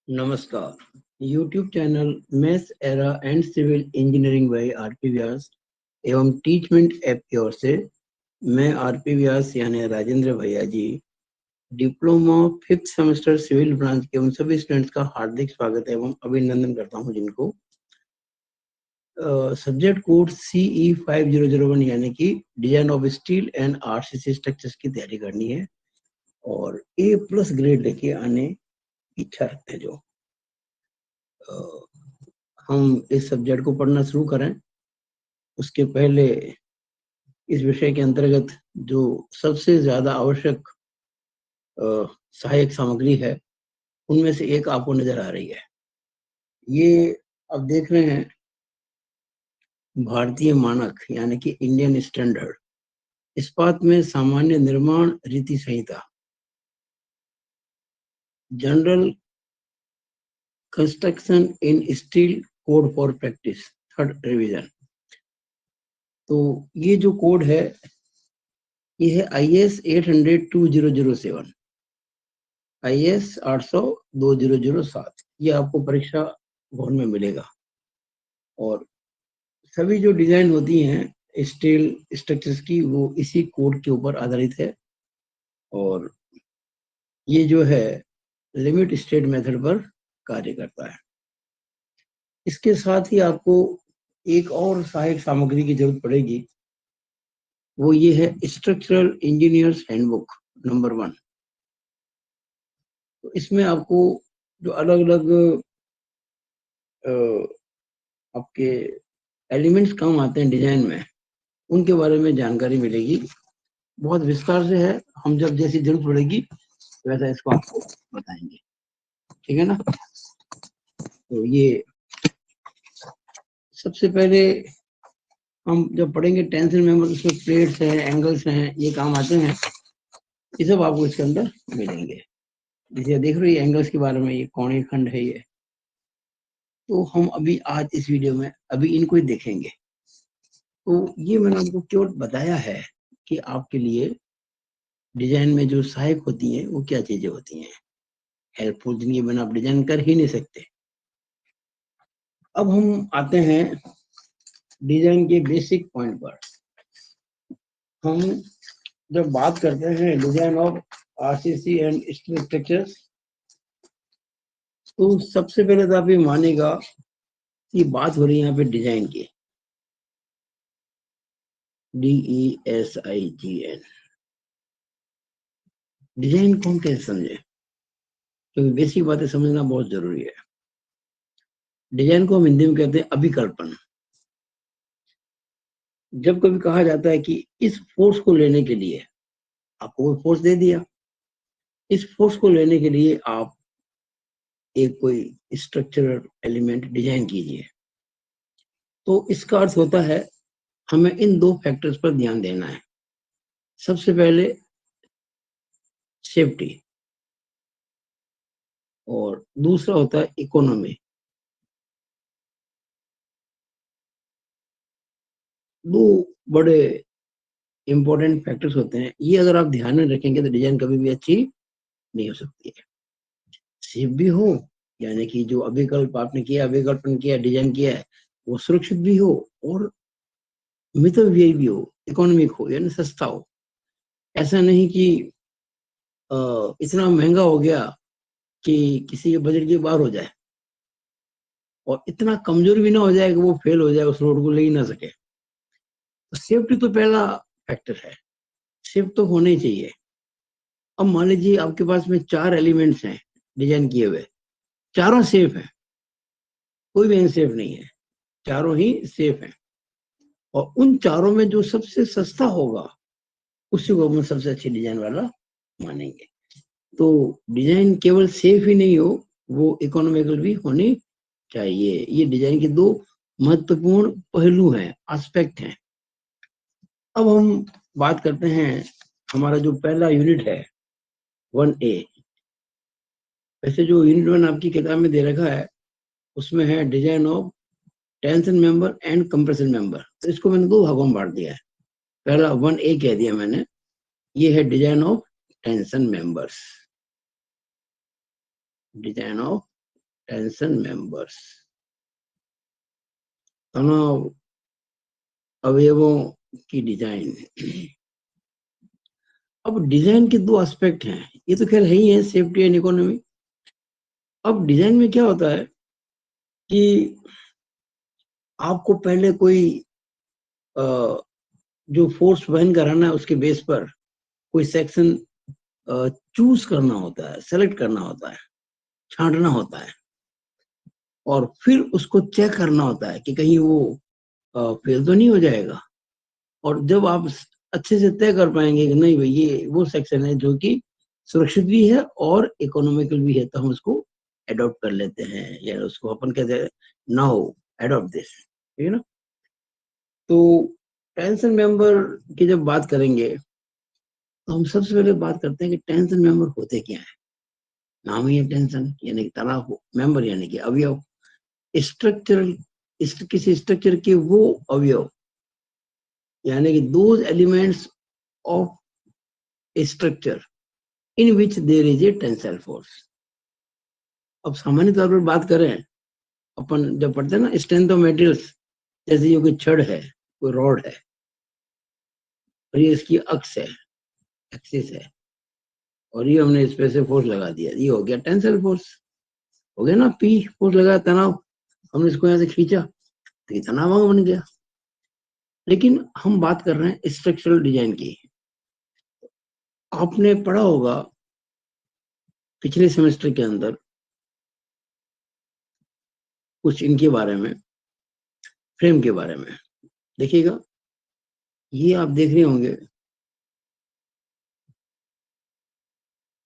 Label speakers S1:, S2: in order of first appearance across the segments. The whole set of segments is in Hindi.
S1: नमस्कार। YouTube channel maths era and civil engineering by RP Vyas एवं टीचमेंट ऐप की ओर से मैं आरपी व्यास यानी राजेंद्र भैया ji diploma 5th semester civil branch के उन सभी स्टूडेंट्स का हार्दिक स्वागत एवं अभिनंदन करता हूं जिनको सब्जेक्ट कोड CE 5001 यानी कि design of steel and RCC structures की तैयारी करनी है और A+ ग्रेड लेके आने की इच्छा रखते हैं जो हम इस सब्जेक्ट को पढ़ना शुरू करें उसके पहले इस विषय के अंतर्गत जो सबसे ज्यादा आवश्यक सहायक सामग्री है उनमें से एक आपको नजर आ रही है। ये आप देख रहे हैं भारतीय मानक यानी कि इंडियन स्टैंडर्ड इस्पात में सामान्य निर्माण रीति संहिता general construction in steel code for practice 3rd revision. तो ये जो कोड है ये है IS 800-2007 IS 800-2007। ये आपको परीक्षा भवन में मिलेगा और सभी जो डिजाइन होती हैं स्टील स्ट्रक्चर्स की वो इसी कोड के ऊपर आधारित है और ये जो है लिमिट स्टेट मेथड पर कार्य करता है। इसके साथ ही आपको एक और सहायक सामग्री की जरूरत पड़ेगी, वो ये है स्ट्रक्चरल इंजीनियर्स हैंडबुक नंबर 1। तो इसमें आपको जो अलग अलग आपके एलिमेंट्स काम आते हैं डिजाइन में उनके बारे में जानकारी मिलेगी। बहुत विस्तार से है, हम जब जैसी जरूरत पड़ेगी वैसा इसको आपको बताएंगे, ठीक है ना। तो ये सबसे पहले हम जब पढ़ेंगे टेंशन मेंबर, उसमें प्लेट्स हैं, एंगल्स हैं, ये काम आते हैं, ये सब आपको इसके अंदर मिलेंगे। जैसे देख रहे हैं एंगल्स के बारे में, ये कोणीय खंड है ये। तो हम अभी आज इस वीडियो में अभी इनको ही देखेंगे। तो ये मैंने आपको क्यों बताया है कि आपके लिए डिजाइन में जो सहायक होती हैं वो क्या चीजें होती हैं, हेल्पफुल, जिनके बिना आप डिजाइन कर ही नहीं सकते। अब हम आते हैं डिजाइन के बेसिक पॉइंट पर। हम जब बात करते हैं design of RCC and steel structures, तो सबसे पहले तो आप ये मानेगा कि बात हो रही है यहाँ पे डिजाइन की, DESIGN। डिजाइन को हम कैसे समझे, क्योंकि बेसिक बातें समझना बहुत जरूरी है। डिजाइन को हम हिंदी में कहते हैं अभिकल्पन। जब कभी कहा जाता है कि इस फोर्स को लेने के लिए, आपको वो फोर्स दे दिया, इस फोर्स को लेने के लिए आप एक कोई स्ट्रक्चरल एलिमेंट डिजाइन कीजिए, तो इसका अर्थ होता है हमें इन 2 फैक्टर्स पर ध्यान देना है। सबसे पहले सेफ्टी और दूसरा होता है इकोनॉमी। 2 बड़े इंपॉर्टेंट फैक्टर्स होते हैं, ये अगर आप ध्यान में रखेंगे तो डिजाइन कभी भी अच्छी नहीं हो सकती है। सेफ भी हो, यानी कि जो अभिकल्प आपने किया, अभिकल्पन किया, डिजाइन किया है, वो सुरक्षित भी हो और मितव्ययी भी हो, इकोनॉमिक हो यानी सस्ता हो। ऐसा नहीं कि इतना महंगा हो गया कि किसी के बजट के बाहर हो जाए और इतना कमजोर भी ना हो जाए कि वो फेल हो जाए, उस रोड को ले ही ना सके। तो सेफ्टी तो पहला फैक्टर है, सेफ तो होना ही चाहिए। अब मान लीजिए आपके पास में 4 एलिमेंट्स हैं डिजाइन किए हुए, चारों सेफ हैं, कोई भी अनसेफ नहीं है, चारों ही सेफ हैं। और उन चारों में जो सबसे सस्ता होगा उसी को हम सबसे अच्छी डिजाइन वाला मानेंगे। तो डिजाइन केवल सेफ ही नहीं हो, वो इकोनॉमिकल भी होनी चाहिए। ये डिजाइन के 2 महत्वपूर्ण पहलू हैं, एस्पेक्ट हैं। अब हम बात करते हैं, हमारा जो पहला यूनिट है 1A। वैसे जो यूनिट 1 आपकी किताब में दे रखा है उसमें है design of tension member and compression member. तो इसको मैंने 2 भागों में बांट दिया है। पहला 1A कह दिया मैंने, ये है design of tension members, design of tension members, तनाव अवयवों की डिजाइन। अब डिजाइन के दो एस्पेक्ट हैं, ये तो खैर है ही है, सेफ्टी एंड इकोनॉमी। अब डिजाइन में क्या होता है कि आपको पहले कोई जो फोर्स वहन कराना है उसके बेस पर कोई सेक्शन चूज करना होता है, सेलेक्ट करना होता है, छांटना होता है, और फिर उसको चेक करना होता है कि कहीं वो फेल तो नहीं हो जाएगा। और जब आप अच्छे से तय कर पाएंगे कि नहीं भाई ये वो सेक्शन है जो कि सुरक्षित भी है और इकोनॉमिकल भी है, तो हम उसको एडॉप्ट कर लेते हैं, या उसको अपन कहते हैं नाउ एडॉप्ट दिस, ठीक है ना। तो टेंशन मेंबर की जब बात करेंगे तो हम सबसे पहले बात करते हैं कि टेंशन मेंबर होते क्या है। नाम ही है टेंशन, यानी कि तनाव, मेंबर यानी कि अवयव, स्ट्रक्चरल, किसी स्ट्रक्चर के वो अवयव, यानी कि those elements of structure in which there is a tensile force. अब सामान्य तौर पर बात करें, अपन जब पढ़ते हैं ना स्ट्रेंथ ऑफ मटेरियल्स, जैसे ये कोई छड़ है, कोई रॉड है, और ये इसकी अक्ष है, एक्सिस है, और ये हमने इस पे से फोर्स लगा दिया, ये हो गया टेंसाइल फोर्स, हो गया ना। पी फोर्स लगाया, तनाव, हमने इसको यहाँ से खींचा तो ये तनाव बन गया। लेकिन हम बात कर रहे हैं स्ट्रक्चरल डिजाइन की। आपने पढ़ा होगा पिछले सेमेस्टर के अंदर कुछ इनके बारे में, फ्रेम के बारे में। देखिएगा, ये आप देख रहे होंगे,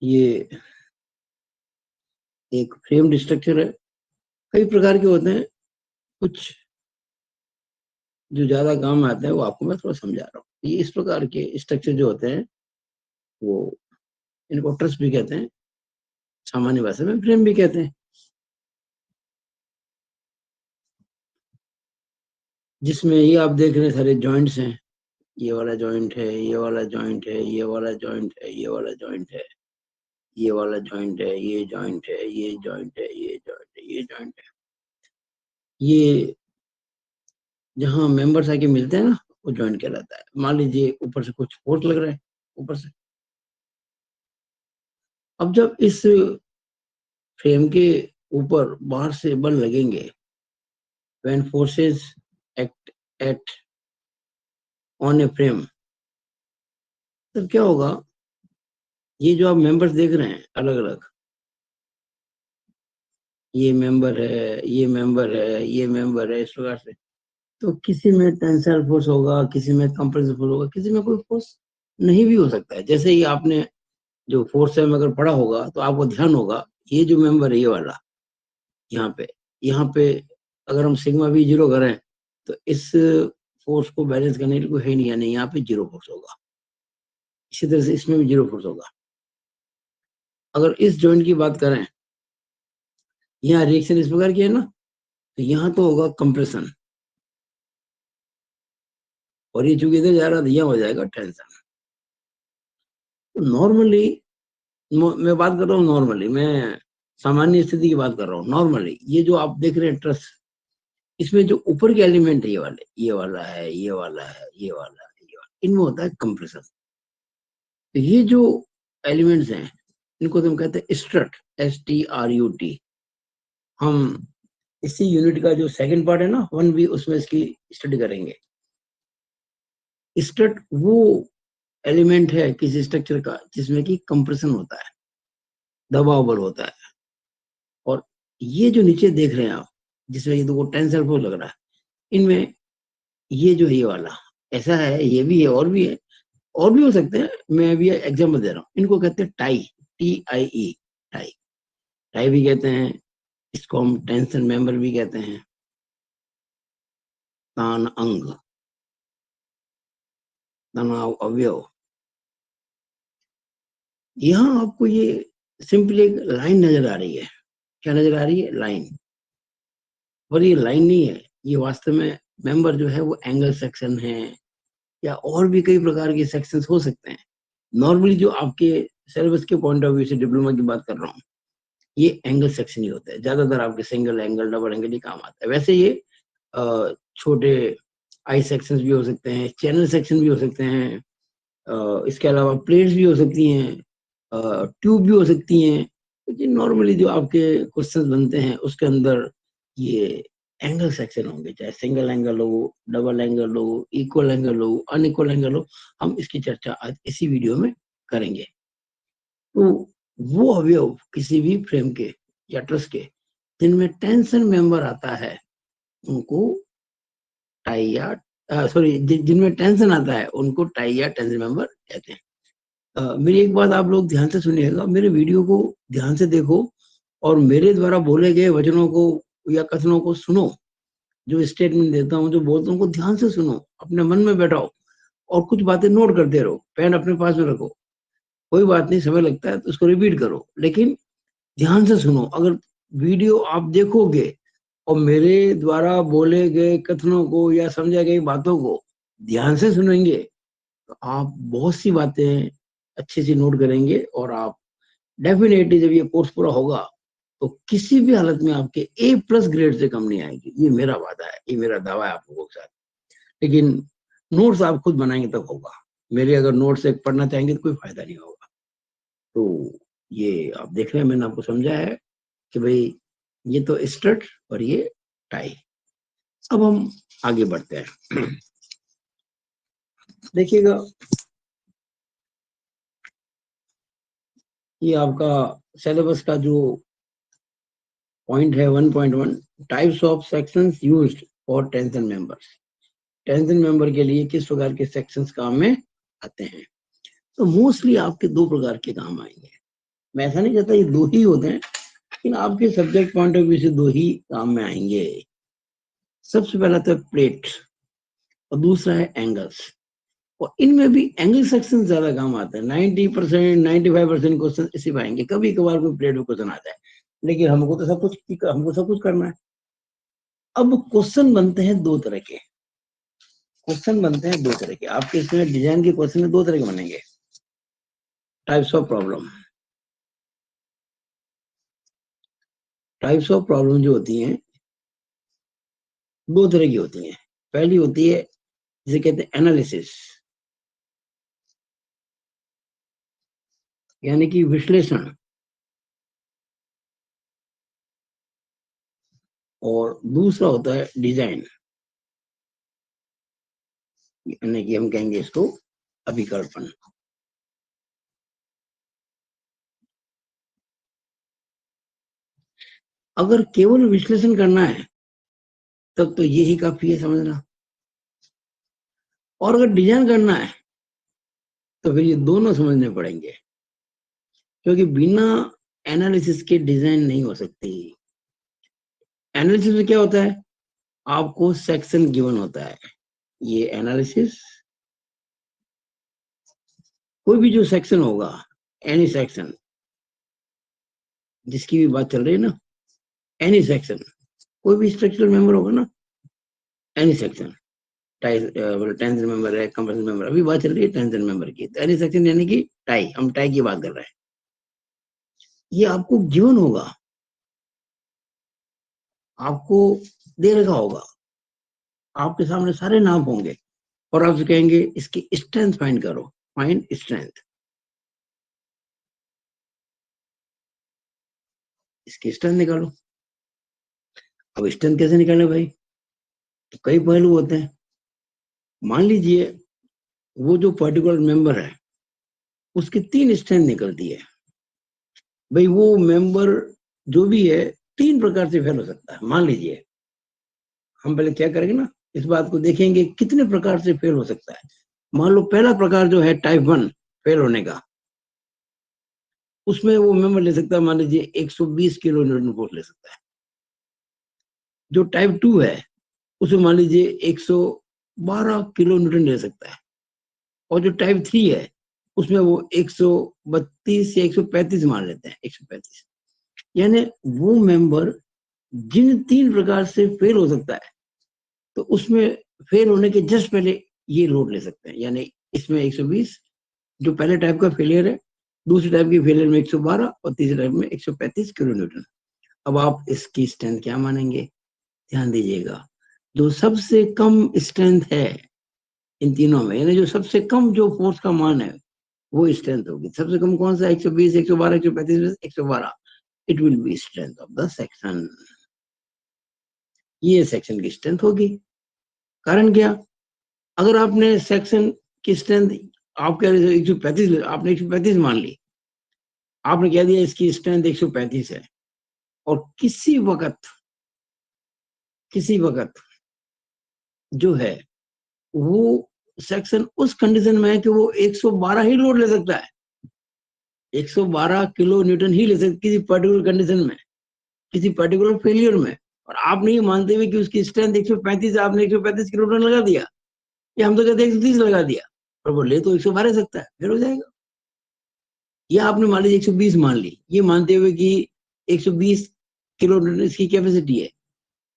S1: ये एक फ्रेम स्ट्रक्चर है। कई प्रकार के होते हैं, कुछ जो ज्यादा काम में आते हैं वो आपको मैं थोड़ा समझा रहा हूँ। ये इस प्रकार के स्ट्रक्चर जो होते हैं वो, इनको ट्रस भी कहते हैं, सामान्य भाषा में फ्रेम भी कहते हैं, जिसमें ये आप देख रहे हैं सारे जॉइंट्स हैं। ये वाला जॉइंट है, ये वाला जॉइंट है, ये वाला जॉइंट है, ये वाला जॉइंट है, ये वाला जॉइंट है, ये जॉइंट है, ये जॉइंट है, ये जॉइंट है, ये जॉइंट है। ये जहाँ मेंबर्स आके मिलते हैं ना, वो जॉइंट कहलाता है। मान लीजिए ऊपर से कुछ फोर्स लग रहा है, ऊपर से, अब जब इस फ्रेम के ऊपर बाहर से बल लगेंगे, when forces act at on a frame, तब क्या होगा, ये जो आप मेंबर्स देख रहे हैं अलग अलग, ये मेंबर है, ये मेंबर है, ये मेंबर है, इस प्रकार से, तो किसी में टेंसाइल फोर्स होगा, किसी में कंप्रेसिव फोर्स होगा, किसी में कोई फोर्स नहीं भी हो सकता है। जैसे ही आपने जो फोर्स है अगर पढ़ा होगा तो आपको ध्यान होगा, ये जो मेंबर है ये वाला, यहाँ पे अगर हम सिग्मा भी जीरो करें तो इस फोर्स को बैलेंस करने के लिए कोई है नहीं, यानी यहाँ पे जीरो फोर्स होगा। इसी तरह से इसमें भी जीरो फोर्स होगा। अगर इस जॉइंट की बात करें, यहाँ रिएक्शन इस प्रकार की है ना, तो यहाँ तो होगा कंप्रेशन, और ये चूंकि इधर जा रहा है, यहाँ हो जाएगा टेंशन। तो नॉर्मली, मैं बात कर रहा हूँ नॉर्मली, मैं सामान्य स्थिति की बात कर रहा हूँ। नॉर्मली ये जो आप देख रहे हैं ट्रस, इसमें जो ऊपर के एलिमेंट है, ये वाले, ये वाला है, ये वाला है, ये वाला है, ये वाला, इनमें होता है कंप्रेशन। तो ये जो एलिमेंट्स हैं इनको तो हम कहते हैं स्ट्रट, STRUT। हम इसी यूनिट का जो सेकंड पार्ट है ना 1B, उसमें इसकी स्टडी करेंगे। स्ट्रट वो एलिमेंट है किसी स्ट्रक्चर का जिसमें कि कंप्रेशन होता है, दबाव बल होता है। और ये जो नीचे देख रहे हैं आप, जिसमें ये दो टेंसर फोर्स लग रहा है, इनमें ये जो है ये वाला ऐसा है, ये भी है, और भी है, और भी हो सकते हैं। मैं अभी एग्जाम्पल दे रहा हूँ। इनको कहते हैं टाई, TIE, टाई, टाई भी कहते हैं, इसको हम टेंशन मेंबर भी कहते हैं, तान अंग, तनाव अवयव। यहाँ आपको ये सिंपली एक लाइन नजर आ रही है। क्या नजर आ रही है? लाइन। पर ये लाइन नहीं है, ये वास्तव में मेंबर जो है वो एंगल सेक्शन है, या और भी कई प्रकार के सेक्शंस हो सकते हैं। नॉर्मली जो आपके सिलेबस के पॉइंट ऑफ व्यू से डिप्लोमा की बात कर रहा हूँ, ये एंगल सेक्शन ही होता है। ज्यादातर आपके सिंगल एंगल, डबल एंगल ही काम आता है। वैसे ये छोटे आई सेक्शंस भी हो सकते हैं, चैनल सेक्शन भी हो सकते हैं, इसके अलावा प्लेट्स भी हो सकती हैं, ट्यूब भी हो सकती हैं। लेकिन नॉर्मली जो आपके क्वेश्चन बनते हैं उसके अंदर ये एंगल सेक्शन होंगे, चाहे सिंगल एंगल हो, डबल एंगल हो, इक्वल एंगल हो, अनइक्वल एंगल हो। हम इसकी चर्चा आज इसी वीडियो में करेंगे। तो वो अवयव किसी भी फ्रेम के या ट्रस के जिनमें टेंशन मेंबर आता है उनको टाई या सॉरी जिनमें टेंशन आता है उनको टाई या टेंशन मेंबर कहते हैं। मेरी एक बात आप लोग ध्यान से सुनिएगा, मेरे वीडियो को ध्यान से देखो और मेरे द्वारा बोले गए वचनों को या कथनों को सुनो। जो स्टेटमेंट देता हूँ, जो बोलता हूँ, उनको ध्यान से सुनो, अपने मन में बैठाओ और कुछ बातें नोट करते रहो, पेन अपने पास में रखो। कोई बात नहीं, समय लगता है तो उसको रिपीट करो, लेकिन ध्यान से सुनो। अगर वीडियो आप देखोगे और मेरे द्वारा बोले गए कथनों को या समझाई गई बातों को ध्यान से सुनेंगे तो आप बहुत सी बातें अच्छे से नोट करेंगे और आप डेफिनेटली जब ये कोर्स पूरा होगा तो किसी भी हालत में आपके A+ ग्रेड से कम नहीं आएगी। ये मेरा वादा है, ये मेरा दावा है आप लोगों के साथ। लेकिन नोट्स आप खुद बनाएंगे तब होगा। मेरे अगर नोट्स एक पढ़ना चाहेंगे तो कोई फायदा नहीं होगा। तो ये आप देख रहे हैं, मैंने आपको समझा है कि भाई ये तो स्टड और ये टाई। अब हम आगे बढ़ते हैं। देखिएगा, ये आपका सिलेबस का जो पॉइंट है 1.1, types of sections used for tension members. Tension member के लिए किस प्रकार के सेक्शंस काम में आते हैं। तो मोस्टली आपके दो प्रकार के काम आएंगे। मैं ऐसा नहीं कहता ये दो ही होते हैं, लेकिन आपके सब्जेक्ट पॉइंट ऑफ व्यू से दो ही काम में आएंगे। सबसे पहला तो प्लेट और दूसरा है एंगल्स। और इनमें भी एंगल सेक्शन ज्यादा काम आता है। 90% 95% क्वेश्चन इसी में आएंगे। कभी कभार कोई प्लेट में क्वेश्चन आता है, लेकिन हमको सब कुछ करना है। अब क्वेश्चन बनते हैं दो तरह के। आपके इसमें डिजाइन के क्वेश्चन दो तरह के बनेंगे। टाइप्स ऑफ प्रॉब्लम जो होती हैं दो तरह की होती हैं। पहली होती है जिसे कहते हैं एनालिसिस, यानी कि विश्लेषण। और दूसरा होता है डिजाइन, यानी कि हम कहेंगे इसको अभिकल्पन। अगर केवल विश्लेषण करना है तब तो यही काफी है समझना, और अगर डिजाइन करना है तो फिर ये दोनों समझने पड़ेंगे, क्योंकि बिना एनालिसिस के डिजाइन नहीं हो सकती। एनालिसिस में क्या होता है, आपको सेक्शन गिवन होता है। ये एनालिसिस, कोई भी जो सेक्शन होगा, एनी सेक्शन जिसकी भी बात चल रही है ना, एनी सेक्शन, कोई भी स्ट्रक्चरल मेंबर होगा ना, एनी सेक्शन, टेंशन मेंबर है, कंप्रेशन मेंबर, अभी बात चल रही है टेंशन मेंबर की, तो एनी सेक्शन यानी कि टाई, हम टाई की बात कर रहे हैं। ये आपको गिवन होगा, आपको दे रखा होगा, आपके सामने सारे नाम होंगे और आपसे कहेंगे इसकी स्ट्रेंथ फाइंड करो, फाइंड स्ट्रेंथ। इसकी स्ट्रेंथ निकालो। अब स्ट्रेंथ कैसे निकाले भाई, तो कई पहलू होते हैं। मान लीजिए वो जो पर्टिकुलर मेंबर है उसकी 3 स्ट्रेंथ निकलती है। भाई वो मेंबर जो भी है 3 प्रकार से फेल हो सकता है। मान लीजिए, हम पहले क्या करेंगे ना, इस बात को देखेंगे कितने प्रकार से फेल हो सकता है। मान लो पहला प्रकार जो है टाइप 1 फेल होने का, उसमें वो मेंबर ले सकता है, मान लीजिए 120 किलो न्यूटन फोर्स ले सकता है। जो टाइप 2 है उसमें मान लीजिए 112 किलो न्यूटन ले सकता है। और जो टाइप 3 है उसमें वो 132 या 135 मान लेते हैं, 135। यानी वो मेंबर जिन 3 प्रकार से फेल हो सकता है, तो उसमें फेल होने के जस्ट पहले ये लोड ले सकते हैं। यानी इसमें 120 जो पहले टाइप का फेलियर है, दूसरे टाइप की फेलियर में 112 और तीसरे टाइप में 135 किलो न्यूटन। अब आप इसकी स्ट्रेंथ क्या मानेंगे, ध्यान दीजिएगा। जो सबसे कम स्ट्रेंथ है इन तीनों में, यानी जो सबसे कम जो फोर्स का मान है वो स्ट्रेंथ होगी। सबसे कम कौन सा, 120, 112, 135, 112, it will be strength of the section. ये सेक्शन की स्ट्रेंथ होगी। कारण क्या, अगर आपने सेक्शन की स्ट्रेंथ, आप कह रहे थे 135, आपने 135 मान ली, आपने कह दिया इसकी स्ट्रेंथ 135 है, और किसी वक्त जो है वो सेक्शन उस कंडीशन में है कि वो 112 ही लोड ले सकता है, 112 किलो न्यूटन ही ले सकता है किसी पर्टिकुलर कंडीशन में, किसी पर्टिकुलर फेलियर में। और आप नहीं मानते हुए कि उसकी स्ट्रेंथ 135, आपने 135 किलो न्यूटन लगा दिया, या हम तो कहते हैं 130 लगा दिया, पर वो ले तो 112 सकता है, फिर हो जाएगा। या आपने मान लीजिए 120 मान ली, ये मानते हुए कि 120 किलो न्यूटन इसकी कैपेसिटी है,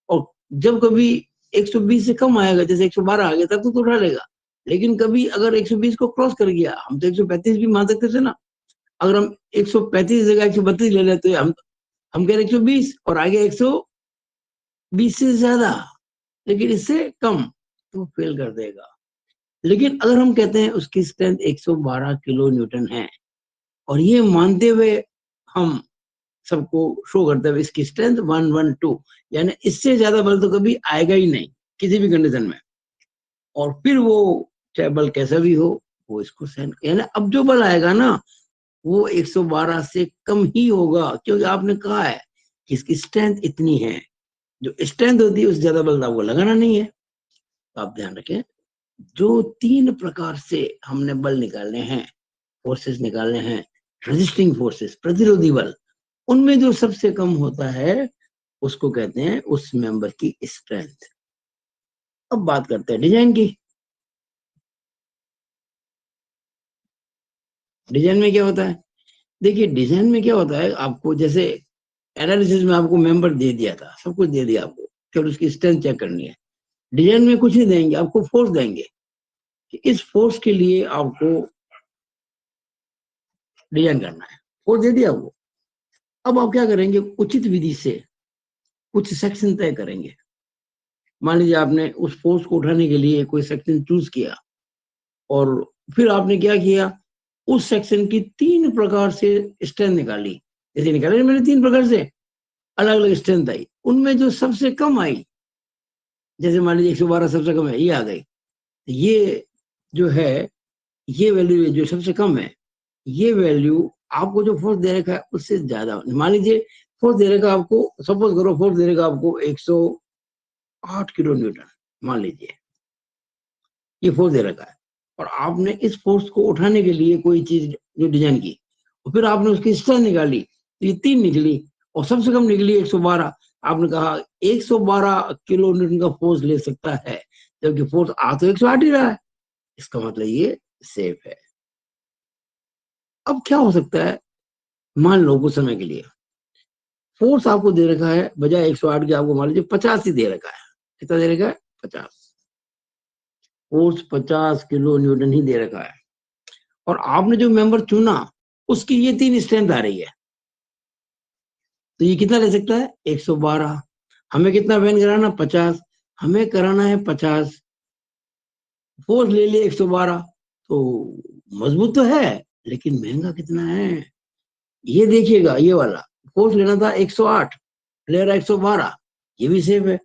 S1: और जब कभी 120 से कम आएगा, जैसे 112 आ गया, तब तो उठा लेगा। लेकिन कभी अगर 120 को क्रॉस कर गया, हम तो 135 भी मान सकते थे ना, अगर हम 135 जगह 132 ले लेते, हम कह रहे 120 और आगे 120 से ज्यादा, लेकिन इससे कम, तो फेल कर देगा। लेकिन अगर हम कहते हैं उसकी स्ट्रेंथ 112 किलो न्यूटन है, और ये मानते हुए हम सबको शो करते हुए इसकी स्ट्रेंथ 112, यानी इससे ज्यादा बल तो कभी आएगा ही नहीं किसी भी कंडीशन में, और फिर वो चाहे बल कैसा भी हो, वो इसको सहन, यानी अब जो बल आएगा ना वो 112 से कम ही होगा, क्योंकि आपने कहा है कि इसकी स्ट्रेंथ इतनी है। जो स्ट्रेंथ होती है उससे ज्यादा बल आपको लगाना नहीं है। तो आप ध्यान रखें, जो 3 प्रकार से हमने बल निकालने हैं, फोर्सेस निकालने हैं, रेजिस्टिंग फोर्सेस, प्रतिरोधी बल, उनमें जो सबसे कम होता है उसको कहते हैं उस मेंबर की स्ट्रेंथ। अब बात करते हैं डिजाइन की। डिजाइन में क्या होता है, देखिए डिजाइन में क्या होता है, आपको जैसे एनालिसिस में आपको मेंबर दे दिया था, सब कुछ दे दिया आपको, केवल उसकी स्ट्रेंथ चेक करनी है। डिजाइन में कुछ नहीं देंगे, आपको फोर्स देंगे कि इस फोर्स के लिए आपको डिजाइन करना है, फोर्स दे दिया आपको। अब आप क्या करेंगे, उचित विधि से कुछ सेक्शन तय करेंगे। मान लीजिए आपने उस फोर्स को उठाने के लिए कोई सेक्शन चूज किया, और फिर आपने क्या किया, उस सेक्शन की 3 प्रकार से स्ट्रेंथ निकाली। जैसे निकाले मैंने 3 प्रकार से अलग अलग स्ट्रेंथ आई, उनमें जो सबसे कम आई, जैसे मान लीजिए 112 सबसे कम है, ये आ गई, ये जो है, ये वैल्यू जो सबसे कम है, ये वैल्यू आपको जो फोर्स दे रखा है उससे ज्यादा। मान लीजिए फोर्स दे रखा आपको, सपोज करो फोर्स दे रखा आपको 108 किलो न्यूटन, मान लीजिए ये फोर्स दे रखा है, और आपने इस फोर्स को उठाने के लिए कोई चीज जो डिजाइन की, और फिर आपने उसकी स्ट्रेंथ निकाली, तो ये 3 निकली, और सबसे कम निकली 112। आपने कहा 112 किलो न्यूटन का फोर्स ले सकता है, जबकि फोर्स आ तो 108 ही रहा है, इसका मतलब ये सेफ है। अब क्या हो सकता है, मान लो कुछ समय के लिए फोर्स आपको दे रखा है, बजाय 108 के आपको मान लीजिए 50 ही दे रखा है। कितना दे रखा है, 50, फोर्स 50 किलो न्यूटन ही दे रखा है, और आपने जो मेंबर चुना उसकी ये 3 स्ट्रेंथ आ रही है, तो ये कितना ले सकता है, 112। हमें कितना वैन कराना, 50, हमें कराना है 50, फोर्स ले लिया 112, तो मजबूत तो है, लेकिन महंगा कितना है, ये देखिएगा। ये वाला फोर्स लेना था 108, ले रहा 112, ये भी सेफ है,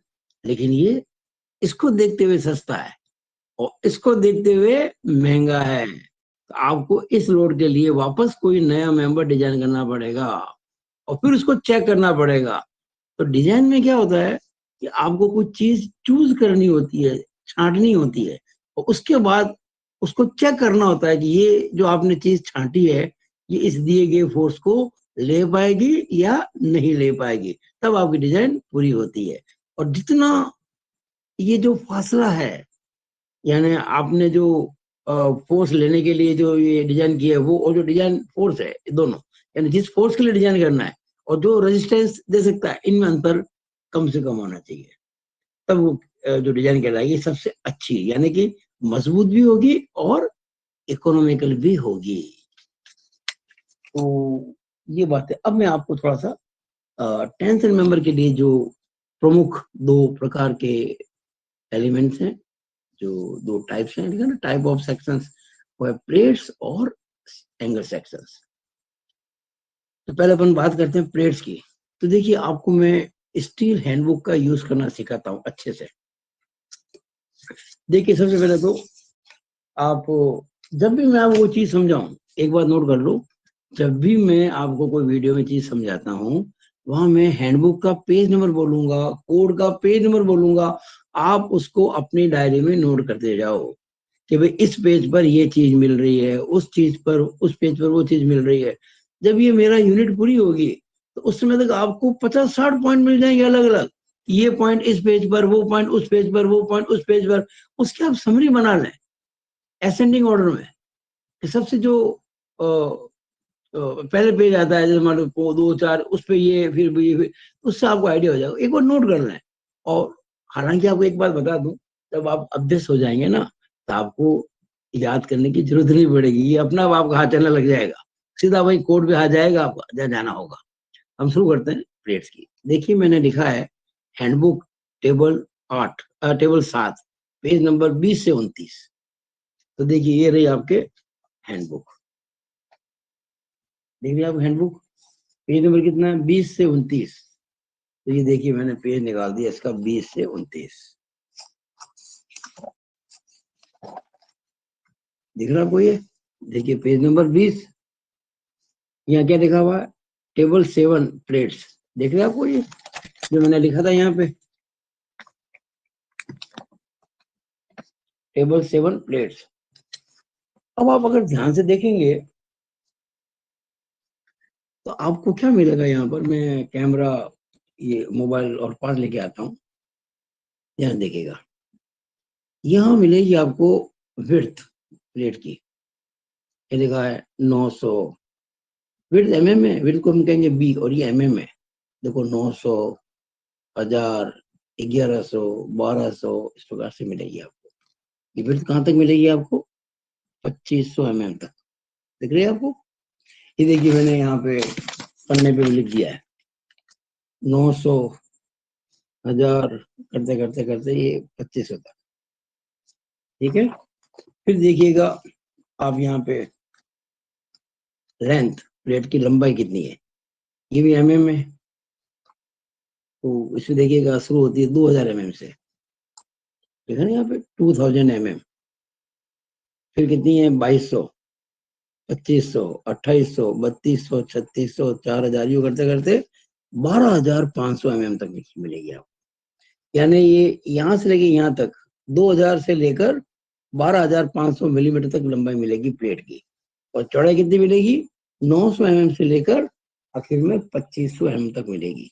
S1: लेकिन ये इसको देखते हुए सस्ता है, और इसको देखते हुए महंगा है। तो आपको इस लोड के लिए वापस कोई नया मेंबर डिजाइन करना पड़ेगा, और फिर उसको चेक करना पड़ेगा। तो डिजाइन में क्या होता है कि आपको कुछ चीज चूज करनी होती है, छांटनी होती है, और उसके बाद उसको चेक करना होता है कि ये जो आपने चीज छांटी है, ये इस दिए गए फोर्स को ले पाएगी या नहीं ले पाएगी, तब आपकी डिजाइन पूरी होती है। और जितना ये जो फासला है, यानी आपने जो फोर्स लेने के लिए जो ये डिजाइन किया है वो, और जो डिजाइन फोर्स है, दोनों, यानी जिस फोर्स के लिए डिजाइन करना है और जो रेजिस्टेंस दे सकता है, इनमें अंतर कम से कम होना चाहिए, तब वो जो डिजाइन कहलाएगी सबसे अच्छी, यानी कि मजबूत भी होगी और इकोनॉमिकल भी होगी। तो ये बात है। अब मैं आपको थोड़ा सा टेंशन मेंबर के लिए जो प्रमुख दो प्रकार के एलिमेंट्स हैं, जो दो टाइप्स हैं, ठीक है ना, टाइप ऑफ सेक्शंस, वो है प्लेट्स और एंगल सेक्शंस। तो पहले अपन बात करते हैं प्लेट्स की। तो देखिए, आपको मैं स्टील हैंडबुक का यूज करना सिखाता हूँ अच्छे से। देखिए, सबसे पहले तो आप, जब भी मैं आपको वो चीज समझाऊं, एक बात नोट कर लो, जब भी मैं आपको कोई वीडियो में चीज समझाता हूँ, वहां मैं हैंडबुक का पेज नंबर बोलूंगा, कोड का पेज नंबर बोलूंगा। आप उसको अपनी डायरी में नोट करते जाओ कि भाई इस पेज पर ये चीज मिल रही है, उस चीज पर, उस पेज पर वो चीज मिल रही है। जब ये मेरा यूनिट पूरी होगी, तो उस समय तक आपको 50-60 पॉइंट मिल जाएंगे अलग अलग। ये पॉइंट इस पेज पर, वो पॉइंट उस पेज पर, वो पॉइंट उस पेज पर। उसके आप समरी बना लें असेंडिंग ऑर्डर में। सबसे जो पहले पेज आता है, जैसे मान लो 2-4, उस पे ये, फिर भी ये, फिर उससे आपको आइडिया हो जाएगा। एक बार नोट कर लें। और हालांकि आपको एक बात बता दूं, जब आप अभ्यस्त हो जाएंगे ना, तो आपको याद करने की जरूरत नहीं पड़ेगी, ये अपना आप आपका हाथ चलने लग जाएगा, सीधा वही कोड पे आ जाएगा, आपको जहाँ जाना होगा। हम शुरू करते हैं प्लेट्स की। देखिए, मैंने लिखा है handbook table 8, table 7, page number 20 से 29। तो देखिए, ये रही आपके हैंडबुक। देखिए आप हैंडबुक, पेज नंबर कितना है, 20 से 29। तो ये देखिए, मैंने पेज निकाल दिया इसका, 20 से 29। दिख रहा आपको ये? देखिए पेज नंबर 20, यहाँ क्या लिखा हुआ है, टेबल 7 प्लेट्स। देख रहे हैं आपको ये जो मैंने लिखा था यहाँ पे, टेबल 7 प्लेट्स। अब आप अगर ध्यान से देखेंगे, तो आपको क्या मिलेगा यहाँ पर। मैं कैमरा, ये मोबाइल और पास लेके आता हूँ, ध्यान देखिएगा। यहाँ मिलेगी आपको विड्थ प्लेट की, ये लिखा है 900। विड्थ एमएम में, विड्थ को हम कहेंगे बी, और ये एमएम है। देखो 900, 1000, 1100, 1200, इस प्रकार से मिलेगी आपको। ये विड्थ कहाँ तक मिलेगी आपको, 2500 mm तक। दिख रही है आपको? ये देखिए, मैंने यहाँ पे पन्ने पे भी लिख दिया है 900, 1000, करते करते करते ये 2500 तक। ठीक है, फिर देखिएगा आप यहाँ पे लेंथ, प्लेट की लंबाई कितनी है, ये भी एमएम में। तो इसमें देखिएगा शुरू होती है 2000 mm से, देखा ना यहाँ पे 2000 mm। फिर कितनी है, 2200, 2500, 2800, 3200, 3600, 4000, यू करते करते 12500 mm तक मिलेगी आपको। यानी ये यहाँ से लेके यहाँ तक 2000 से लेकर 12500 मिलीमीटर तक लंबाई मिलेगी प्लेट की। और चौड़ाई कितनी मिलेगी, 900 mm से लेकर आखिर में 2500 mm तक मिलेगी।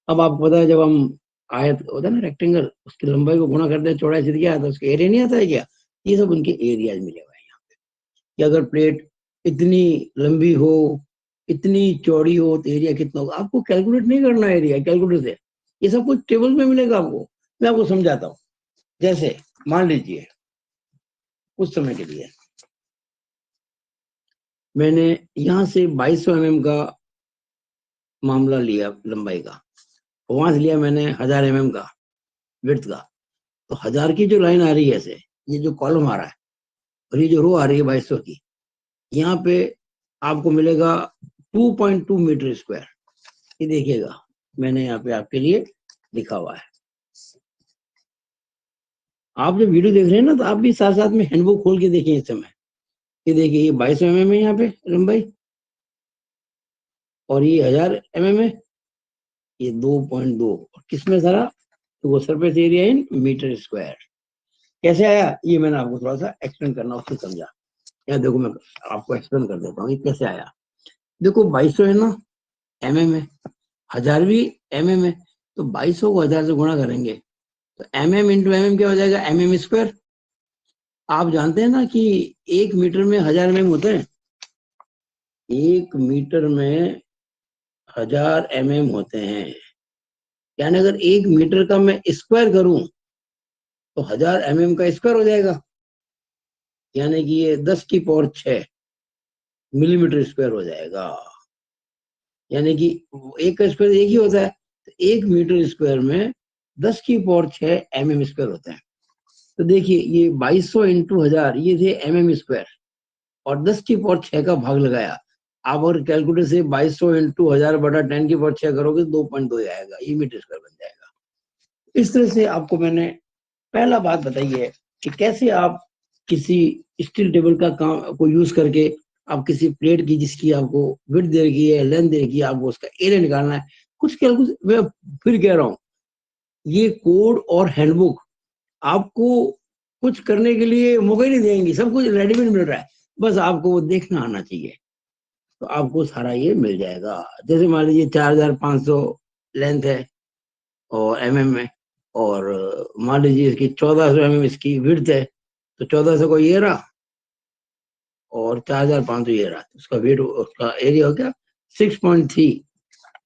S1: अब आपको पता है, जब हम आयत होता है ना, रेक्टेंगल, उसकी लंबाई को गुणा करते हैं चौड़ाई से, क्या आता है, उसका एरिया नहीं आता है क्या? ये सब उनके एरियाज मिले हुए हैं यहाँ पे। कि अगर प्लेट इतनी लंबी हो, इतनी चौड़ी हो, तो एरिया कितना होगा। आपको कैलकुलेट नहीं करना एरिया कैलकुलेटर से, ये सब कुछ टेबल में मिलेगा आपको। मैं आपको समझाता हूँ। जैसे मान लीजिए, कुछ समय के लिए मैंने यहाँ से 2200 mm का मामला लिया लंबाई का, वहां से लिया मैंने 1000 mm का विड्थ का। तो 1000 की जो लाइन आ रही है ऐसे, ये जो कॉलम आ रहा है, और ये जो रो आ रही है 2200 की, यहाँ पे आपको मिलेगा 2.2 मीटर स्क्वायर। ये देखिएगा, मैंने यहाँ पे आपके लिए लिखा हुआ है। आप जब वीडियो देख रहे हैं ना, तो आप भी साथ साथ में हैंडबुक खोल के देखिए इस समय। ये देखिए, ये 2200 mm है यहाँ पे लंबाई, और ये 1000 mm है, ये 2.2। किसमें सारा, तो वो surface area in metre square. कैसे आया, ये मैंने आपको थोड़ा सा एक्सप्लेन करना, उससे समझा। या देखो, मैं आपको एक्सप्लेन कर देता हूँ ये कैसे आया। देखो 2200 है ना, mm है, 1000 भी mm है। तो 2200 को 1000 से गुणा करेंगे, तो mm इंटू mm क्या हो जाएगा, mm स्क्वायर। आप जानते हैं ना कि 1 मीटर में 1000 mm होते हैं। 1 मीटर में 1000 mm होते हैं। यानी अगर 1 मीटर का मैं स्क्वायर करूं, तो 1000 mm का स्क्वायर हो जाएगा। यानी कि ये 10 की पावर 6 मिलीमीटर स्क्वायर हो जाएगा। यानी कि एक का स्क्वायर एक ही होता है, तो 1 मीटर स्क्वायर में 10⁶ mm स्क्वायर होता है। तो देखिए ये 2200 इंटू 1000 ये थे mm स्क्वायर, और 10⁶ का भाग लगाया। आप अगर कैलकुलेटर से 2200 इंटू 1000 बटा 10⁶ करोगे तो 2.2 आएगा, ये मीटर स्क्वायर बन जाएगा। इस तरह से आपको मैंने पहला बात बताई है कि कैसे आप किसी स्टील टेबल का काम को यूज करके आप किसी प्लेट की जिसकी आपको विड्थ दे रखी है, लेंथ दे रखी है, आपको उसका एरिया निकालना है। कुछ कैलकुलेशन मैं फिर कह रहा हूँ, ये कोड और हैंडबुक आपको कुछ करने के लिए मौका ही नहीं देंगी, सब कुछ रेडीमेड मिल रहा है, बस आपको वो देखना आना चाहिए, तो आपको सारा ये मिल जाएगा। जैसे मान लीजिए 4500 लेंथ है और mm में, और मान लीजिए इसकी 1400 mm इसकी विड्थ है, तो 1400 को ये रहा और 4500 ये रहा, उसका वेट उसका एरिया हो गया 6.3।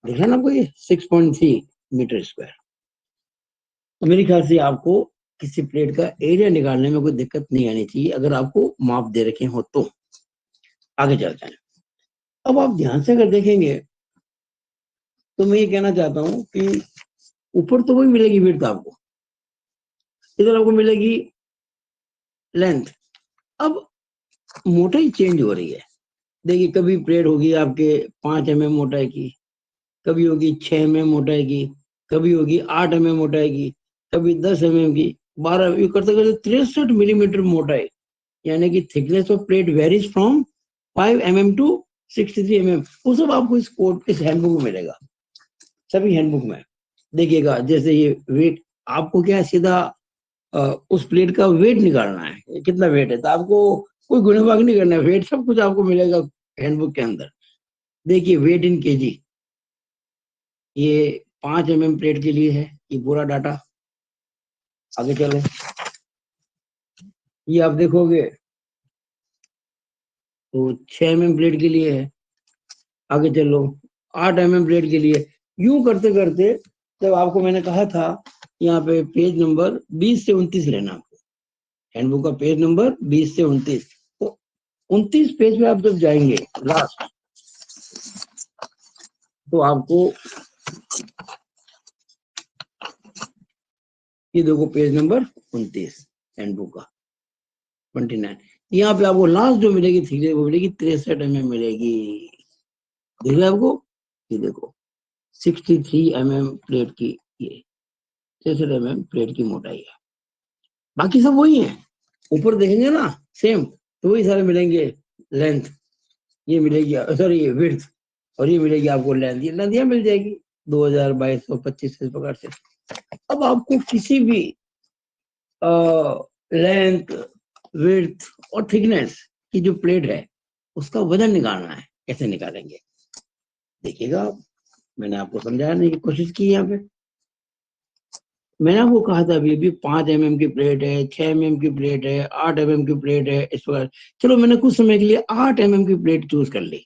S1: देखा ना आपको ये 6.3 मीटर स्क्वायर। तो मेरे ख्याल से आपको किसी प्लेट का एरिया निकालने में कोई दिक्कत नहीं आनी चाहिए, अगर आपको माप दे रखे हो तो। आगे चलते हैं। अब आप ध्यान से अगर देखेंगे तो मैं ये कहना चाहता हूं कि ऊपर तो वही मिलेगी विड्थ आपको, इधर आपको मिलेगी लेंथ। अब मोटाई चेंज हो रही है। देखिए कभी प्लेट होगी आपके 5 mm मोटाई की, कभी होगी 6 mm मोटाई की, कभी होगी 8 mm मोटाई की, कभी 10 mm की, 12 ये करते करते 63 मिलीमीटर मोटाई, यानी कि thickness of plate varies from 5 mm to 63 mm। वो सब आपको इस कोड इस हैंडबुक में मिलेगा, सभी हैंडबुक में। देखिएगा जैसे ये वेट, आपको क्या है सीधा उस प्लेट का वेट निकालना है, कितना वेट है, तो आपको कोई गुणा नहीं करना है, वेट सब कुछ आपको मिलेगा हैंडबुक के अंदर। देखिए वेट इन केजी, ये 5 mm प्लेट के लिए है ये पूरा डाटा। आगे चलो, ये आप देखोगे तो 6 mm प्लेट के लिए है। आगे चलो 8 mm प्लेट के लिए। यूं करते करते जब आपको मैंने कहा था यहाँ पे पेज नंबर 20 से 29 लेना, आपको हैंडबुक का पेज नंबर 20 से 29, तो 29 पेज पे आप जब जाएंगे लास्ट, तो आपको ये देखो पेज नंबर 29 हैंडबुक का 29, यहाँ पे आपको लास्ट जो मिलेगी थी वो मिलेगी 63 mm मिलेगी। देख रहे आपको, ये देखो 63 mm प्लेट की, ये 63 mm प्लेट की मोटाई है। बाकी सब वही है, ऊपर देखेंगे ना सेम, तो वही सारे मिलेंगे। लेंथ ये मिलेगी, सॉरी ये विड्थ, और ये मिलेगी आपको लेंथ, ये लेंथ यहाँ मिल जाएगी 2000 2200 2500 इस प्रकार से। अब आपको किसी भी लेंथ विड्थ और थिकनेस की जो प्लेट है उसका वजन निकालना है, कैसे निकालेंगे देखिएगा। मैंने आपको समझाने की कोशिश की यहाँ पे। मैंने आपको कहा था अभी 5 mm की प्लेट है, 6 mm की प्लेट है, 8 mm की प्लेट है, इस प्रकार। चलो मैंने कुछ समय के लिए 8 mm की प्लेट चूज कर ली,